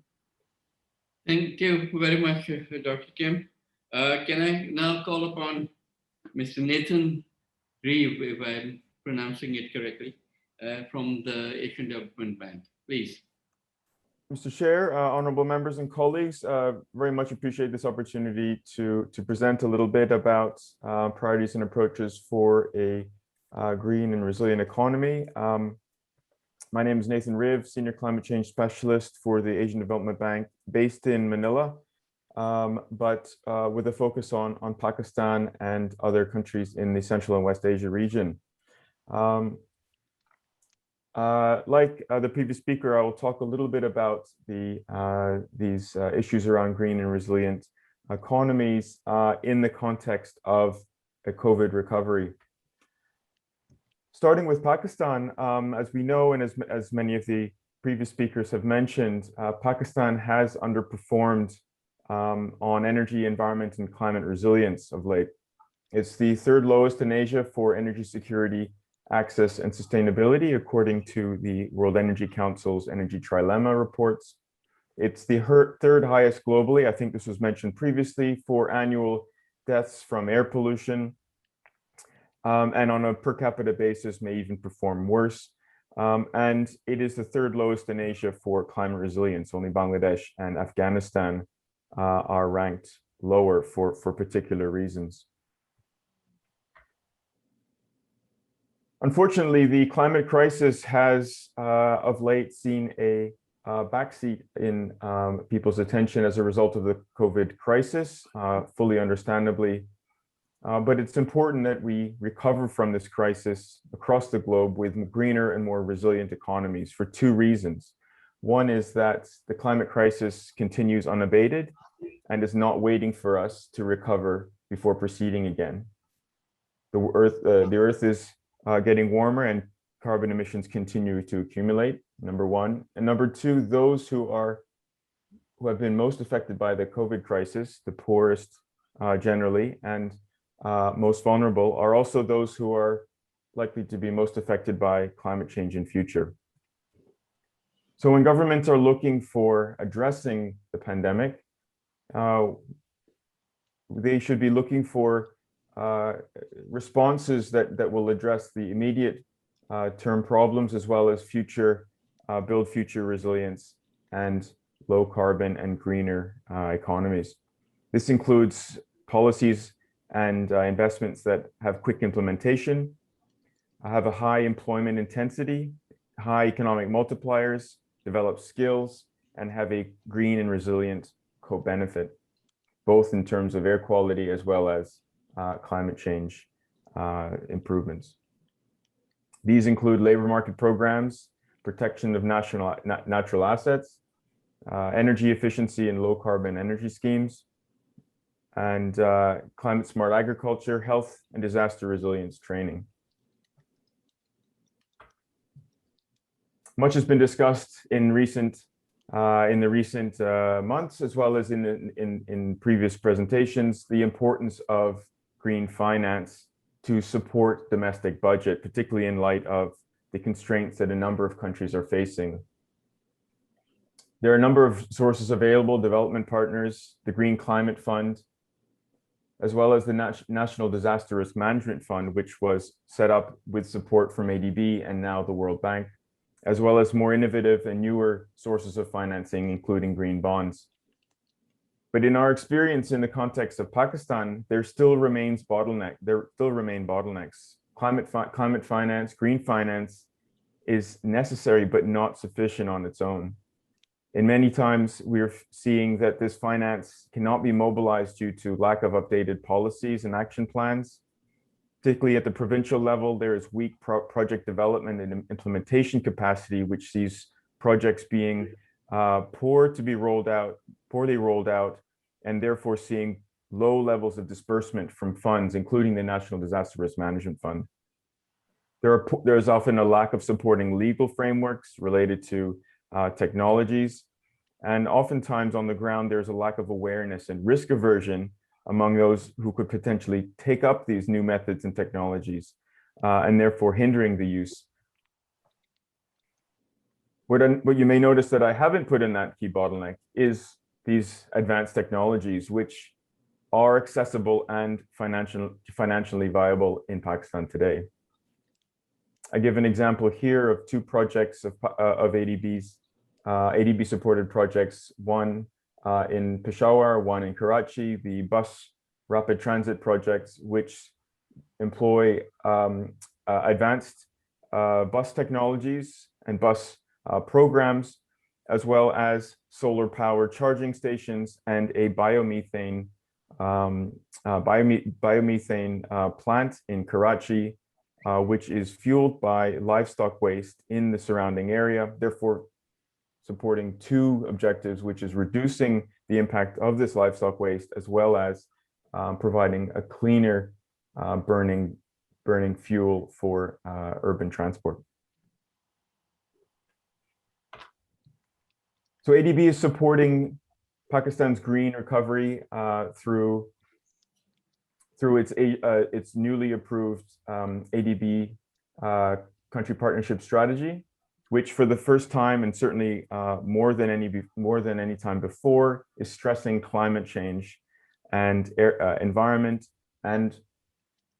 Thank you very much, Dr. Kim. Can I now call upon Mr. Nathan Reeve, if I'm pronouncing it correctly, from the Asian Development Bank, please. Mr. Chair, honorable members and colleagues, very much appreciate this opportunity to present a little bit about priorities and approaches for a green and resilient economy. My name is Nathan Riv, Senior Climate Change Specialist for the Asian Development Bank based in Manila, but with a focus on Pakistan and other countries in the Central and West Asia region. Like the previous speaker, I will talk a little bit about these issues around green and resilient economies in the context of a COVID recovery. Starting with Pakistan, as we know, and as many of the previous speakers have mentioned, Pakistan has underperformed on energy, environment, and climate resilience of late. It's the third lowest in Asia for energy security, access, and sustainability, according to the World Energy Council's Energy Trilemma reports. It's the third highest globally. I think this was mentioned previously for annual deaths from air pollution, and on a per capita basis may even perform worse. And it is the third lowest in Asia for climate resilience. Only Bangladesh and Afghanistan are ranked lower for particular reasons. Unfortunately, the climate crisis has of late seen a backseat in people's attention as a result of the COVID crisis, fully understandably. But it's important that we recover from this crisis across the globe with greener and more resilient economies for two reasons. One is that the climate crisis continues unabated and is not waiting for us to recover before proceeding again. The Earth is getting warmer and carbon emissions continue to accumulate, number one. And number two, those who have been most affected by the COVID crisis, the poorest generally, and most vulnerable, are also those who are likely to be most affected by climate change in future. So when governments are looking for addressing the pandemic, they should be looking for responses that will address the immediate term problems, as well as build future resilience and low carbon and greener economies. This includes policies and investments that have quick implementation, have a high employment intensity, high economic multipliers, develop skills, and have a green and resilient co-benefit, both in terms of air quality as well as climate change improvements. These include labor market programs, protection of natural assets, energy efficiency and low carbon energy schemes, and climate smart agriculture, health and disaster resilience training. Much has been discussed in the recent months, as well as in previous presentations, the importance of green finance to support domestic budget, particularly in light of the constraints that a number of countries are facing. There are a number of sources available: development partners, the Green Climate Fund, as well as the National Disaster Risk Management Fund, which was set up with support from ADB and now the World Bank, as well as more innovative and newer sources of financing, including green bonds. But in our experience in the context of Pakistan, there still remain bottlenecks. Climate finance, green finance is necessary, but not sufficient on its own. And many times we're seeing that this finance cannot be mobilized due to lack of updated policies and action plans. Particularly at the provincial level, there is weak project development and implementation capacity, which sees projects being poorly rolled out, and therefore seeing low levels of disbursement from funds, including the National Disaster Risk Management Fund. There is often a lack of supporting legal frameworks related to technologies. And oftentimes on the ground, there's a lack of awareness and risk aversion among those who could potentially take up these new methods and technologies, and therefore hindering the use. What you may notice that I haven't put in that key bottleneck is these advanced technologies, which are accessible and financially viable in Pakistan today. I give an example here of two projects of ADB supported projects, one in Peshawar, one in Karachi, the bus rapid transit projects, which employ advanced bus technologies and bus programs, as well as solar power charging stations and a biomethane plant in Karachi, which is fueled by livestock waste in the surrounding area, therefore supporting two objectives, which is reducing the impact of this livestock waste, as well as providing a cleaner burning fuel for urban transport. So ADB is supporting Pakistan's green recovery through its newly approved ADB country partnership strategy, which for the first time, and certainly more than any time before, is stressing climate change and environment and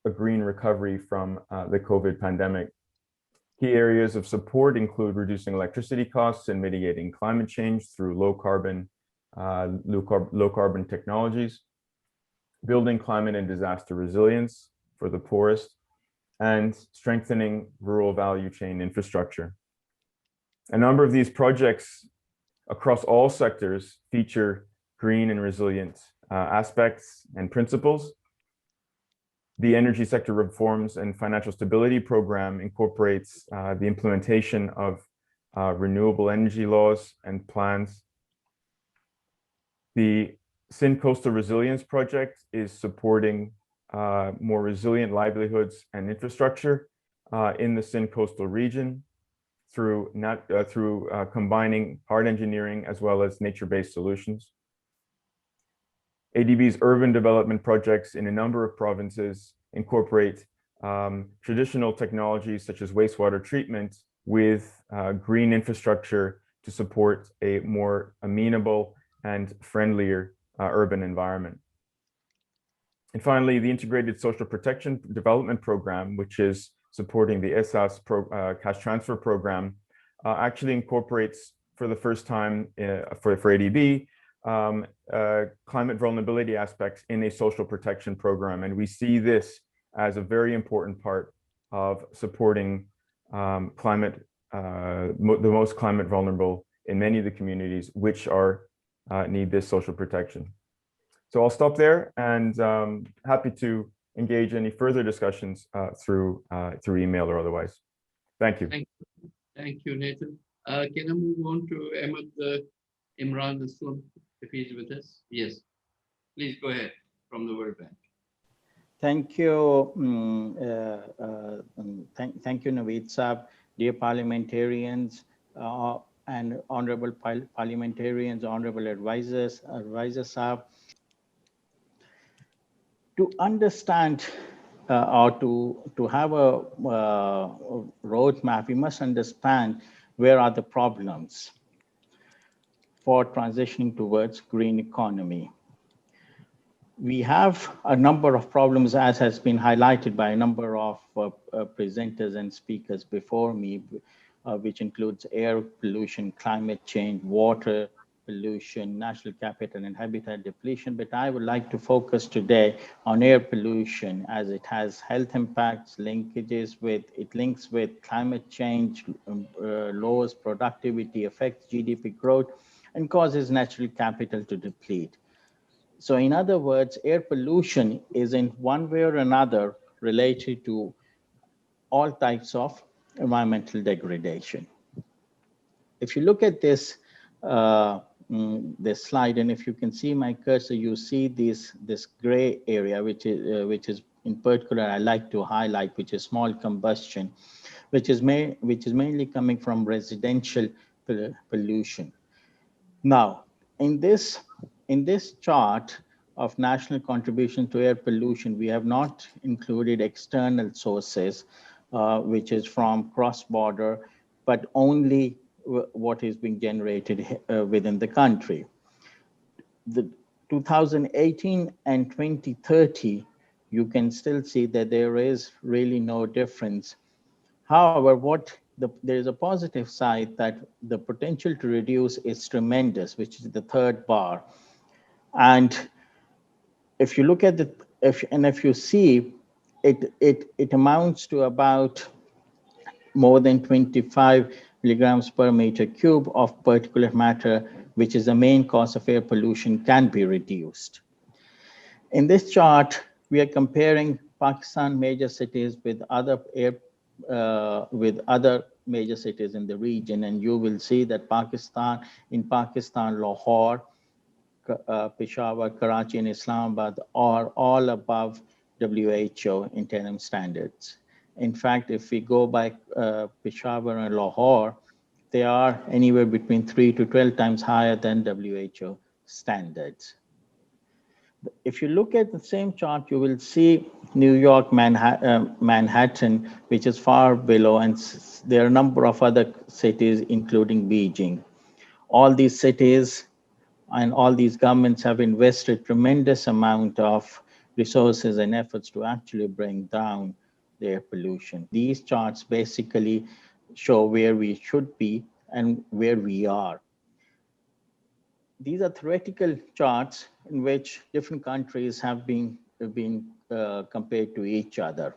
a green recovery from the COVID pandemic. Key areas of support include reducing electricity costs and mitigating climate change through low carbon technologies, building climate and disaster resilience for the poorest, and strengthening rural value chain infrastructure. A number of these projects across all sectors feature green and resilient aspects and principles. The Energy Sector Reforms and Financial Stability Program incorporates the implementation of renewable energy laws and plans. The Sindh Coastal Resilience Project is supporting more resilient livelihoods and infrastructure in the Sindh coastal region through combining hard engineering as well as nature-based solutions. ADB's urban development projects in a number of provinces incorporate traditional technologies such as wastewater treatment with green infrastructure to support a more amenable and friendlier urban environment. And finally, the Integrated Social Protection Development Program, which is supporting the ESAS cash transfer program, actually incorporates for the first time for ADB climate vulnerability aspects in a social protection program. And we see this as a very important part of supporting the most climate vulnerable in many of the communities which need this social protection. So I'll stop there, and happy to engage any further discussions through email or otherwise. Thank you. Thank you, Nathan. Can I move on to Imran Aslam, if he's with us? Yes. Please go ahead from the World Bank. Thank you. Thank you, Naveed Saab. Dear parliamentarians, and honorable parliamentarians, honorable advisors, are to understand or to have a roadmap. We must understand where are the problems for transitioning towards green economy. We have a number of problems, as has been highlighted by a number of presenters and speakers before me, which includes air pollution, climate change, water pollution, natural capital and habitat depletion. But I would like to focus today on air pollution, as it has health impacts, it links with climate change, lowers productivity, affects GDP growth, and causes natural capital to deplete. So in other words, air pollution is in one way or another related to all types of environmental degradation. If you look at this slide, and if you can see my cursor, you see this gray area, which is in particular I like to highlight, which is small combustion, which is mainly coming from residential pollution. Now, in this chart of national contribution to air pollution, we have not included external sources, which is from cross-border, but only what is being generated within the country. The 2018 and 2030, you can still see that there is really no difference. However, there is a positive side that the potential to reduce is tremendous, which is the third bar. And if you look at if you see, it amounts to about more than 25 milligrams per meter cube of particulate matter, which is the main cause of air pollution, can be reduced. In this chart, we are comparing Pakistan major cities with other major cities in the region, and you will see that in Pakistan, Lahore, Peshawar, Karachi, and Islamabad are all above WHO interim standards. In fact, if we go by Peshawar and Lahore, they are anywhere between 3 to 12 times higher than WHO standards. If you look at the same chart, you will see New York, Manhattan, which is far below, and there are a number of other cities, including Beijing. All these cities and all these governments have invested tremendous amount of resources and efforts to actually bring down their pollution. These charts basically show where we should be and where we are. These are theoretical charts in which different countries have been compared to each other.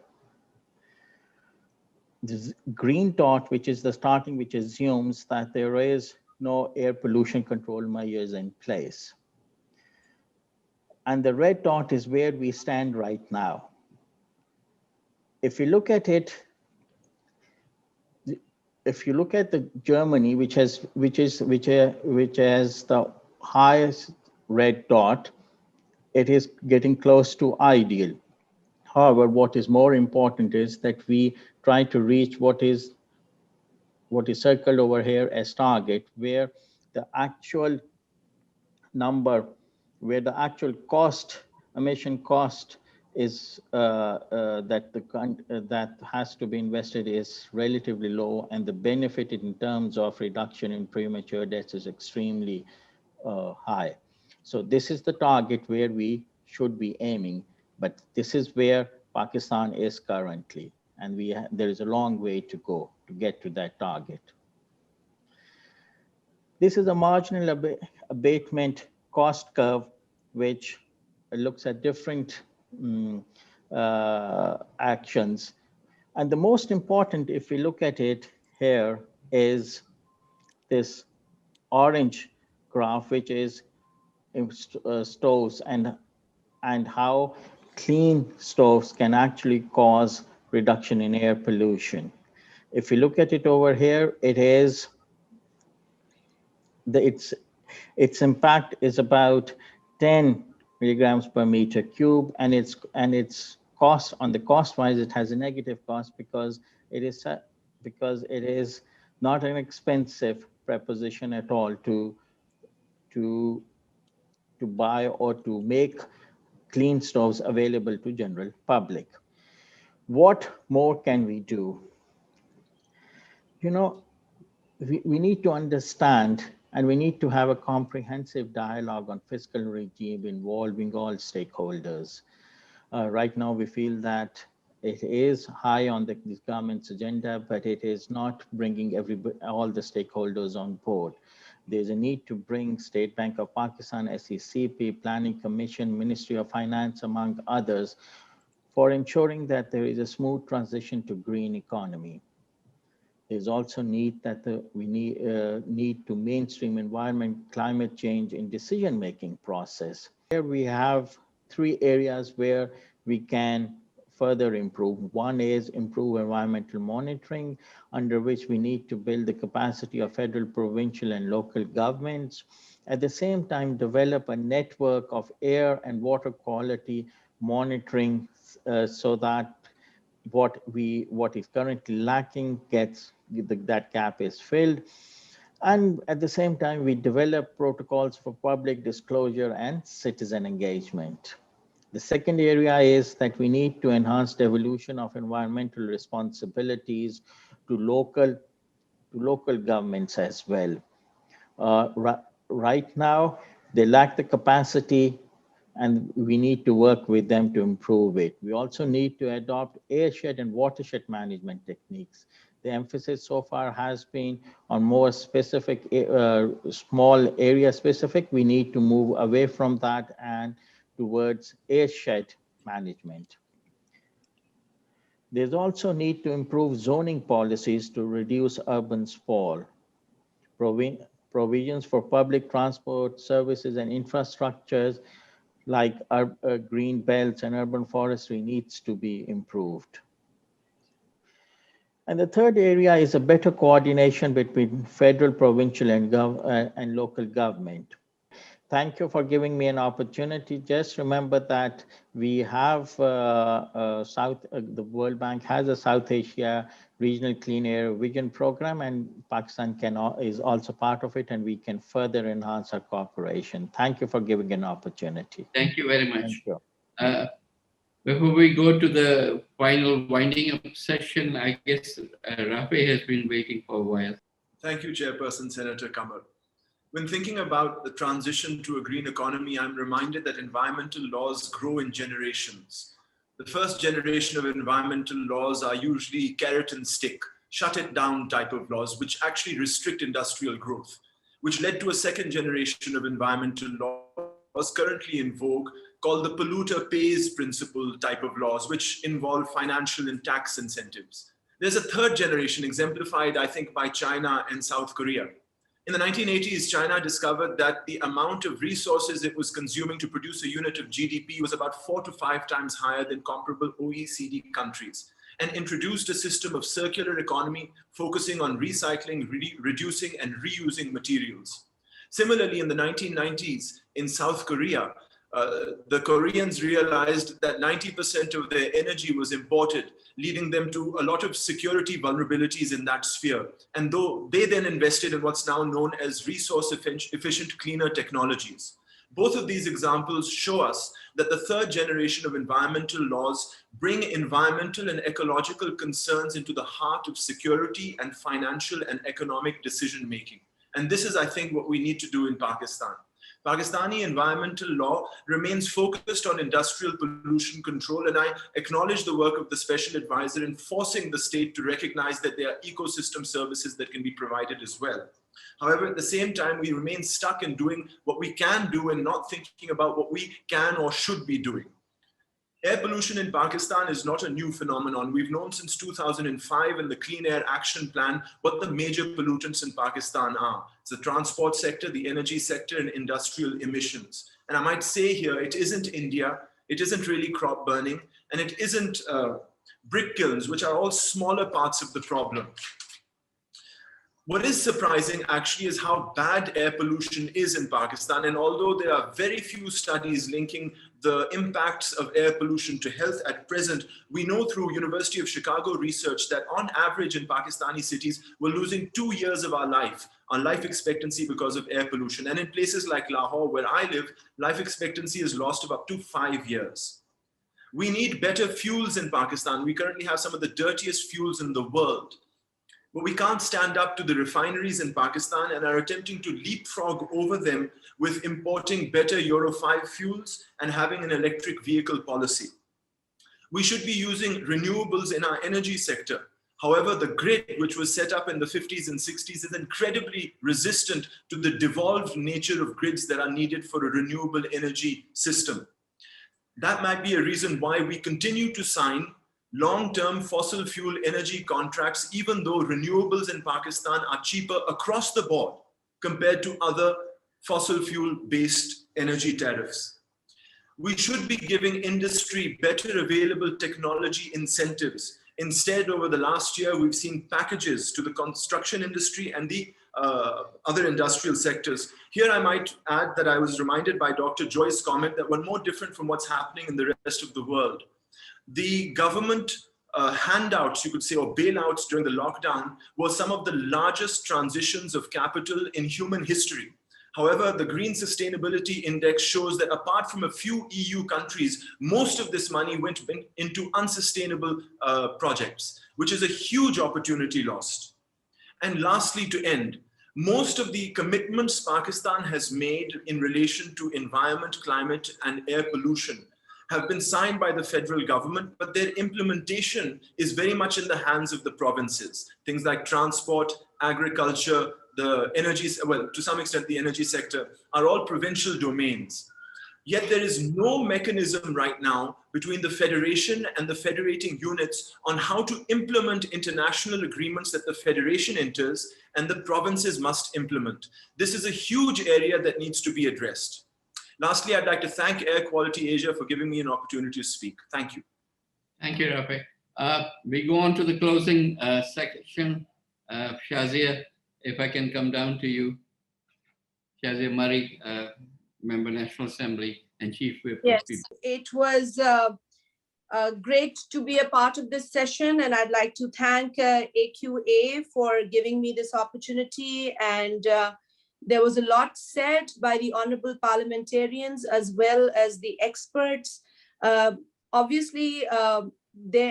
This green dot, which is the starting, which assumes that there is no air pollution control measures in place. And the red dot is where we stand right now. If you look at it, if you look at the Germany, which has the highest red dot, it is getting close to ideal. However, what is more important is that we try to reach what is circled over here as target, where the actual number, where the actual emission cost is that has to be invested is relatively low, and the benefit in terms of reduction in premature deaths is extremely high. So this is the target where we should be aiming, but this is where Pakistan is currently, and there is a long way to go to get to that target. This is a marginal abatement cost curve, which looks at different actions. And the most important, if we look at it here, is this orange graph, which is stoves and how clean stoves can actually cause reduction in air pollution. If you look at it over here, it is its impact is about 10 milligrams per meter cube, and its cost on the cost wise, it has a negative cost because it is not an expensive proposition at all to buy or to make clean stoves available to general public. What more can we do? You know, we need to understand, and we need to have a comprehensive dialogue on fiscal regime involving all stakeholders. Right now, we feel that it is high on the government's agenda, but it is not bringing all the stakeholders on board. There's a need to bring State Bank of Pakistan, SECP, Planning Commission, Ministry of Finance, among others, for ensuring that there is a smooth transition to green economy. There's also need that we need to mainstream environment, climate change in decision-making process. Here we have 3 areas where we can further improve. One is improve environmental monitoring, under which we need to build the capacity of federal, provincial, and local governments. At the same time, develop a network of air and water quality monitoring so that what is currently lacking that gap is filled. And at the same time, we develop protocols for public disclosure and citizen engagement. The second area is that we need to enhance the evolution of environmental responsibilities to local governments as well. Right now, they lack the capacity, and we need to work with them to improve it. We also need to adopt airshed and watershed management techniques. The emphasis so far has been on more specific, small area specific. We need to move away from that and towards airshed management. There's also need to improve zoning policies to reduce urban sprawl. Provisions for public transport services and infrastructures like green belts and urban forestry needs to be improved. And the third area is a better coordination between federal, provincial, and local government. Thank you for giving me an opportunity. Just remember that we have the World Bank has a South Asia Regional Clean Air Vision Program, and Pakistan is also part of it, and we can further enhance our cooperation. Thank you for giving an opportunity. Thank you very much. Thank you. Before we go to the final winding up session, I guess Rafi has been waiting for a while. Thank you, Chairperson Senator Kamar. When thinking about the transition to a green economy, I'm reminded that environmental laws grow in generations. The first generation of environmental laws are usually carrot and stick, shut it down type of laws, which actually restrict industrial growth, which led to a second generation of environmental laws currently in vogue, called the polluter pays principle type of laws, which involve financial and tax incentives. There's a third generation exemplified, I think, by China and South Korea. In the 1980s, China discovered that the amount of resources it was consuming to produce a unit of GDP was about 4 to 5 times higher than comparable OECD countries, and introduced a system of circular economy focusing on recycling, reducing, and reusing materials. Similarly, in the 1990s, in South Korea, the Koreans realized that 90% of their energy was imported, leading them to a lot of security vulnerabilities in that sphere. And though they then invested in what's now known as resource efficient cleaner technologies. Both of these examples show us that the third generation of environmental laws bring environmental and ecological concerns into the heart of security and financial and economic decision making. And this is, I think, what we need to do in Pakistan. Pakistani environmental law remains focused on industrial pollution control, and I acknowledge the work of the special advisor in forcing the state to recognize that there are ecosystem services that can be provided as well. However, at the same time, we remain stuck in doing what we can do and not thinking about what we can or should be doing. Air pollution in Pakistan is not a new phenomenon. We've known since 2005 in the Clean Air Action Plan what the major pollutants in Pakistan are. It's the transport sector, the energy sector, and industrial emissions. And I might say here, it isn't India, it isn't really crop burning, and it isn't brick kilns, which are all smaller parts of the problem. What is surprising actually is how bad air pollution is in Pakistan. And although there are very few studies linking the impacts of air pollution to health at present, we know through University of Chicago research that on average in Pakistani cities, we're losing 2 years of our life on life expectancy because of air pollution. And in places like Lahore, where I live, life expectancy is lost of up to 5 years. We need better fuels in Pakistan. We currently have some of the dirtiest fuels in the world. But we can't stand up to the refineries in Pakistan and are attempting to leapfrog over them with importing better Euro 5 fuels and having an electric vehicle policy. We should be using renewables in our energy sector. However, the grid, which was set up in the 50s and 60s, is incredibly resistant to the devolved nature of grids that are needed for a renewable energy system. That might be a reason why we continue to sign long-term fossil fuel energy contracts, even though renewables in Pakistan are cheaper across the board compared to other fossil fuel-based energy tariffs. We should be giving industry better available technology incentives. Instead, over the last year, we've seen packages to the construction industry and the other industrial sectors. Here, I might add that I was reminded by Dr. Joy's comment that one more different from what's happening in the rest of the world. The government handouts, you could say, or bailouts during the lockdown were some of the largest transitions of capital in human history. However, the Green Sustainability Index shows that apart from a few EU countries, most of this money went into unsustainable projects, which is a huge opportunity lost. And lastly, to end, most of the commitments Pakistan has made in relation to environment, climate, and air pollution have been signed by the federal government, but their implementation is very much in the hands of the provinces. Things like transport, agriculture, the energy, well, to some extent, the energy sector are all provincial domains. Yet there is no mechanism right now between the federation and the federating units on how to implement international agreements that the federation enters and the provinces must implement. This is a huge area that needs to be addressed. Lastly, I'd like to thank AirQualityAsia for giving me an opportunity to speak. Thank you. Thank you, Rafi. We go on to the closing section. Shazia, if I can come down to you. Shazia Murray, Member National Assembly and Chief Whip. Yes, it was great to be a part of this session, and I'd like to thank AQA for giving me this opportunity. And there was a lot said by the honorable parliamentarians as well as the experts. Obviously,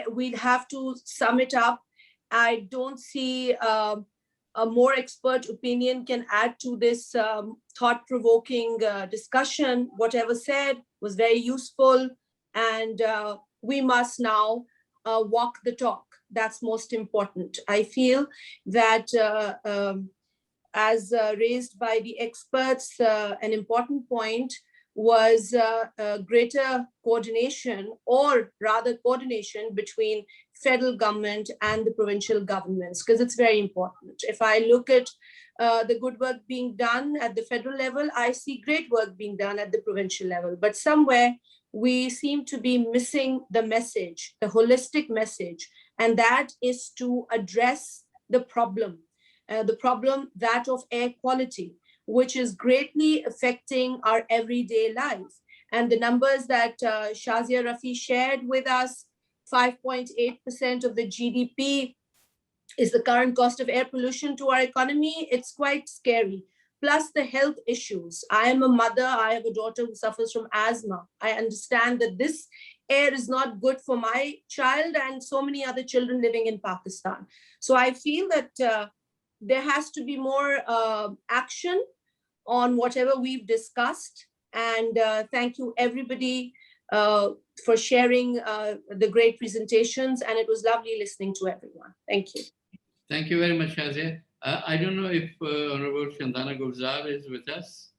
we'll have to sum it up. I don't see a more expert opinion can add to this thought-provoking discussion. Whatever said was very useful, and we must now walk the talk. That's most important. I feel that as raised by the experts, an important point was greater coordination, or rather coordination between federal government and the provincial governments, because it's very important. If I look at the good work being done at the federal level, I see great work being done at the provincial level, but somewhere we seem to be missing the message, the holistic message, and that is to address the problem that of air quality, which is greatly affecting our everyday life. And the numbers that Shazia Rafi shared with us, 5.8% of the GDP is the current cost of air pollution to our economy. It's quite scary. Plus the health issues. I am a mother, I have a daughter who suffers from asthma. I understand that this air is not good for my child and so many other children living in Pakistan. So I feel that there has to be more action on whatever we've discussed. And thank you everybody for sharing the great presentations. And it was lovely listening to everyone. Thank you. Thank you very much, Shazia. I don't know if Honorable Chandana Gulzar is with us.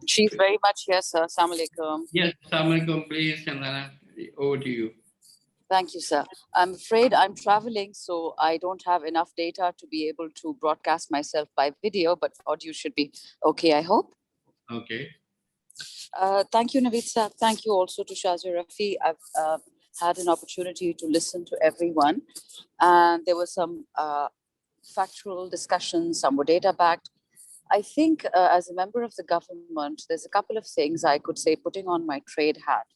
She's very much here, sir. Assalamu alaikum. Yes, assalamu alaikum, please, Chandana, over to you. Thank you, sir. I'm afraid I'm traveling, so I don't have enough data to be able to broadcast myself by video, but audio should be okay, I hope. Okay. Thank you, Naveed sir. Thank you also to Shazia Rafi. I've had an opportunity to listen to everyone, and there were some factual discussions, some were data-backed. I think as a member of the government, there's a couple of things I could say, putting on my trade hat.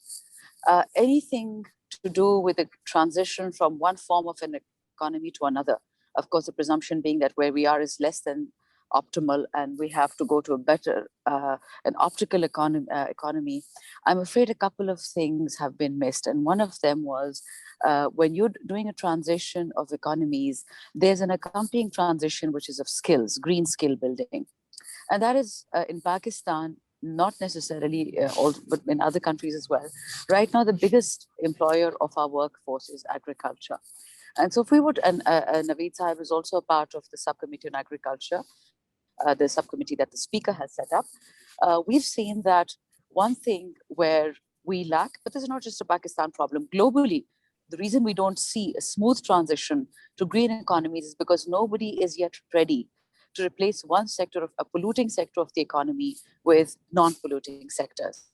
Anything to do with the transition from one form of an economy to another. Of course, the presumption being that where we are is less than optimal and we have to go to a better, an optical economy. I'm afraid a couple of things have been missed. And one of them was when you're doing a transition of economies, there's an accompanying transition, which is of skills, green skill building. And that is in Pakistan, not necessarily, but in other countries as well. Right now, the biggest employer of our workforce is agriculture. And so if we would, and Naveed Sahib is also a part of the subcommittee on agriculture, the subcommittee that the speaker has set up. We've seen that one thing where we lack, but this is not just a Pakistan problem, globally, the reason we don't see a smooth transition to green economies is because nobody is yet ready to replace one sector of a polluting sector of the economy with non-polluting sectors.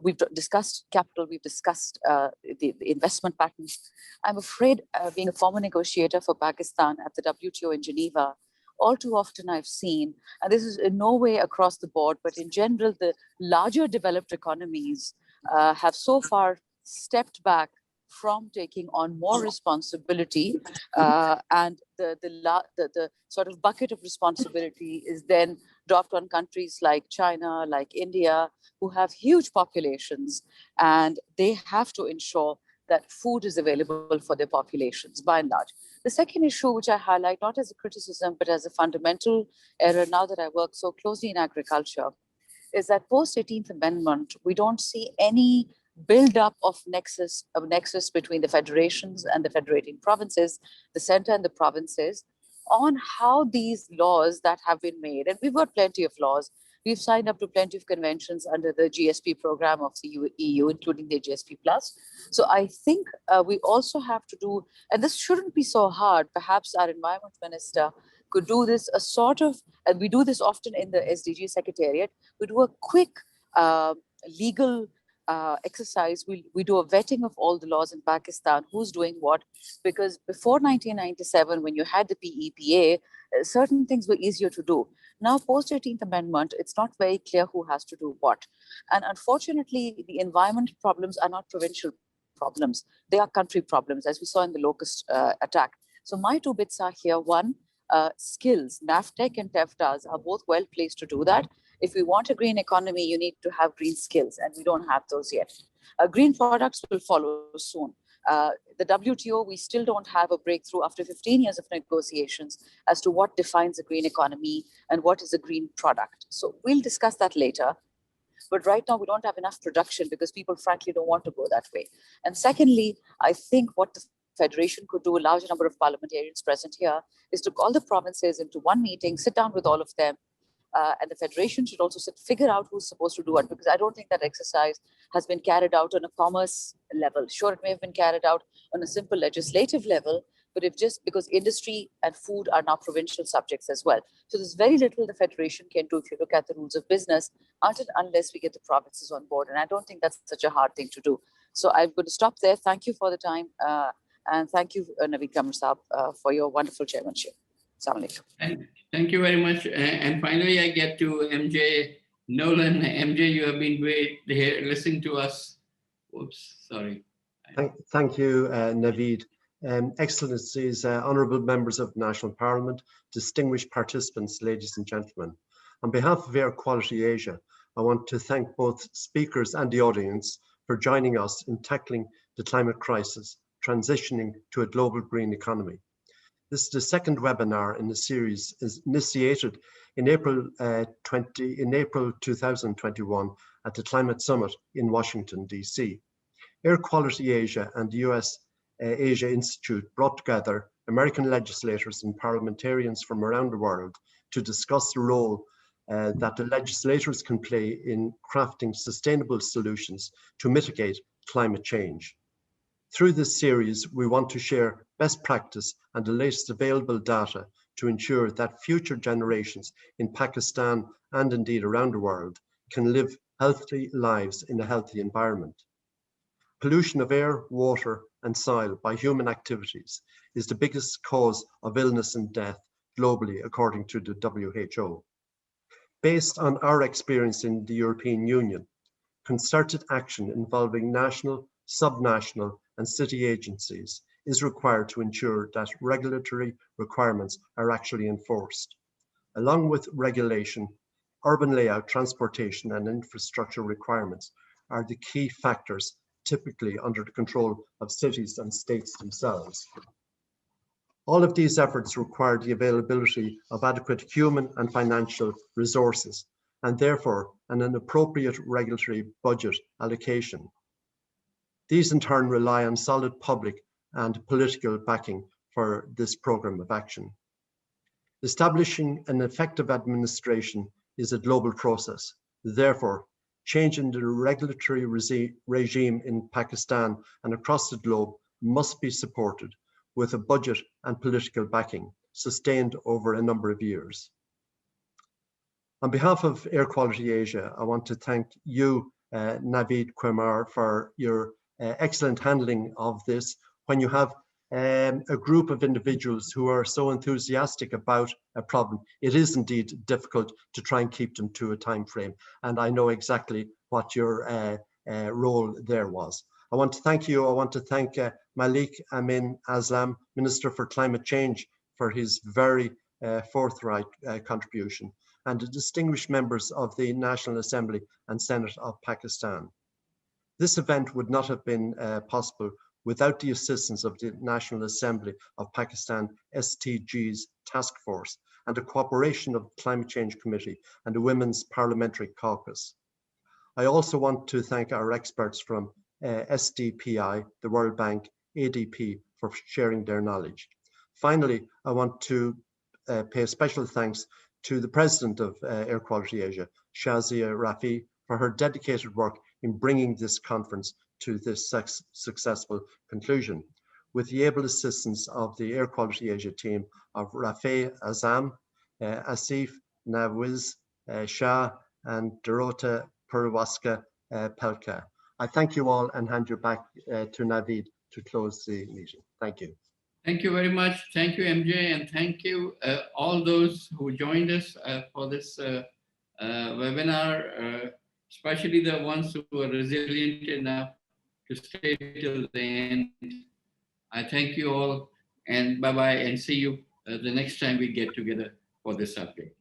We've discussed capital, we've discussed the investment patterns. I'm afraid being a former negotiator for Pakistan at the WTO in Geneva, all too often I've seen, and this is in no way across the board, but in general, the larger developed economies have so far stepped back from taking on more responsibility, and the sort of bucket of responsibility is then dropped on countries like China, like India, who have huge populations, and they have to ensure that food is available for their populations by and large. The second issue, which I highlight not as a criticism, but as a fundamental error now that I work so closely in agriculture, is that post 18th Amendment, we don't see any build-up of nexus between the federations and the federating provinces, the center and the provinces, on how these laws that have been made, and we've got plenty of laws, we've signed up to plenty of conventions under the GSP program of the EU, including the GSP+. So I think we also have to do, and this shouldn't be so hard, perhaps our environment minister could do this a sort of, and we do this often in the SDG Secretariat, we do a quick legal exercise. We do a vetting of all the laws in Pakistan, who's doing what, because before 1997, when you had the PEPA, certain things were easier to do. Now, post 18th Amendment, it's not very clear who has to do what. And unfortunately, the environment problems are not provincial problems. They are country problems, as we saw in the locust attack. So my two bits are here. One, skills. NAFTEC and TEFTAs are both well placed to do that. If we want a green economy, you need to have green skills, and we don't have those yet. Green products will follow soon. The WTO, we still don't have a breakthrough after 15 years of negotiations as to what defines a green economy and what is a green product. So we'll discuss that later. But right now, we don't have enough production because people, frankly, don't want to go that way. And secondly, I think what the Federation could do, a large number of parliamentarians present here, is to call the provinces into one meeting, sit down with all of them, and the Federation should also figure out who's supposed to do it, because I don't think that exercise has been carried out on a commerce level. Sure, it may have been carried out on a simple legislative level, but if just because industry and food are now provincial subjects as well. So there's very little the Federation can do if you look at the rules of business, unless we get the provinces on board. And I don't think that's such a hard thing to do. So I'm going to stop there. Thank you for the time. And thank you, Naveed Qamar Saab, for your wonderful chairmanship. Thank you very much. And finally, I get to MJ Nolan. MJ, you have been here listening to us. Oops, sorry. Thank you, Naveed. Excellencies, honourable members of the National Parliament, distinguished participants, ladies and gentlemen. On behalf of AirQualityAsia, I want to thank both speakers and the audience for joining us in tackling the climate crisis, transitioning to a global green economy. This is the second webinar in the series, is initiated in April 2021 at the Climate Summit in Washington, DC. AirQualityAsia and the US Asia Institute brought together American legislators and parliamentarians from around the world to discuss the role that the legislators can play in crafting sustainable solutions to mitigate climate change. Through this series, we want to share best practice and the latest available data to ensure that future generations in Pakistan and indeed around the world can live healthy lives in a healthy environment. Pollution of air, water, and soil by human activities is the biggest cause of illness and death globally, according to the WHO. Based on our experience in the European Union, concerted action involving national, subnational, and city agencies is required to ensure that regulatory requirements are actually enforced. Along with regulation, urban layout, transportation, and infrastructure requirements are the key factors typically under the control of cities and states themselves. All of these efforts require the availability of adequate human and financial resources, and therefore an appropriate regulatory budget allocation. These in turn rely on solid public and political backing for this program of action. Establishing an effective administration is a global process. Therefore, change in the regulatory regime in Pakistan and across the globe must be supported with a budget and political backing sustained over a number of years. On behalf of AirQualityAsia, I want to thank you, Naveed Quaimar, for your excellent handling of this. When you have a group of individuals who are so enthusiastic about a problem, it is indeed difficult to try and keep them to a time frame. And I know exactly what your role there was. I want to thank you. I want to thank Malik Amin Aslam, Minister for Climate Change, for his very forthright contribution, and the distinguished members of the National Assembly and Senate of Pakistan. This event would not have been possible without the assistance of the National Assembly of Pakistan SDGs Task Force and the cooperation of the Climate Change Committee and the Women's Parliamentary Caucus. I also want to thank our experts from SDPI, the World Bank, ADB for sharing their knowledge. Finally, I want to pay special thanks to the President of AirQualityAsia, Shazia Rafi, for her dedicated work in bringing this conference to this successful conclusion, with the able assistance of the AirQualityAsia team of Rafi Azam, Asif Nawiz Shah, and Dorota Purwaska Pelka. I thank you all and hand you back to Naveed to close the meeting. Thank you. Thank you very much. Thank you, MJ, and thank you all those who joined us for this webinar, especially the ones who were resilient enough to stay till the end. I thank you all, and bye-bye, and see you the next time we get together for this subject.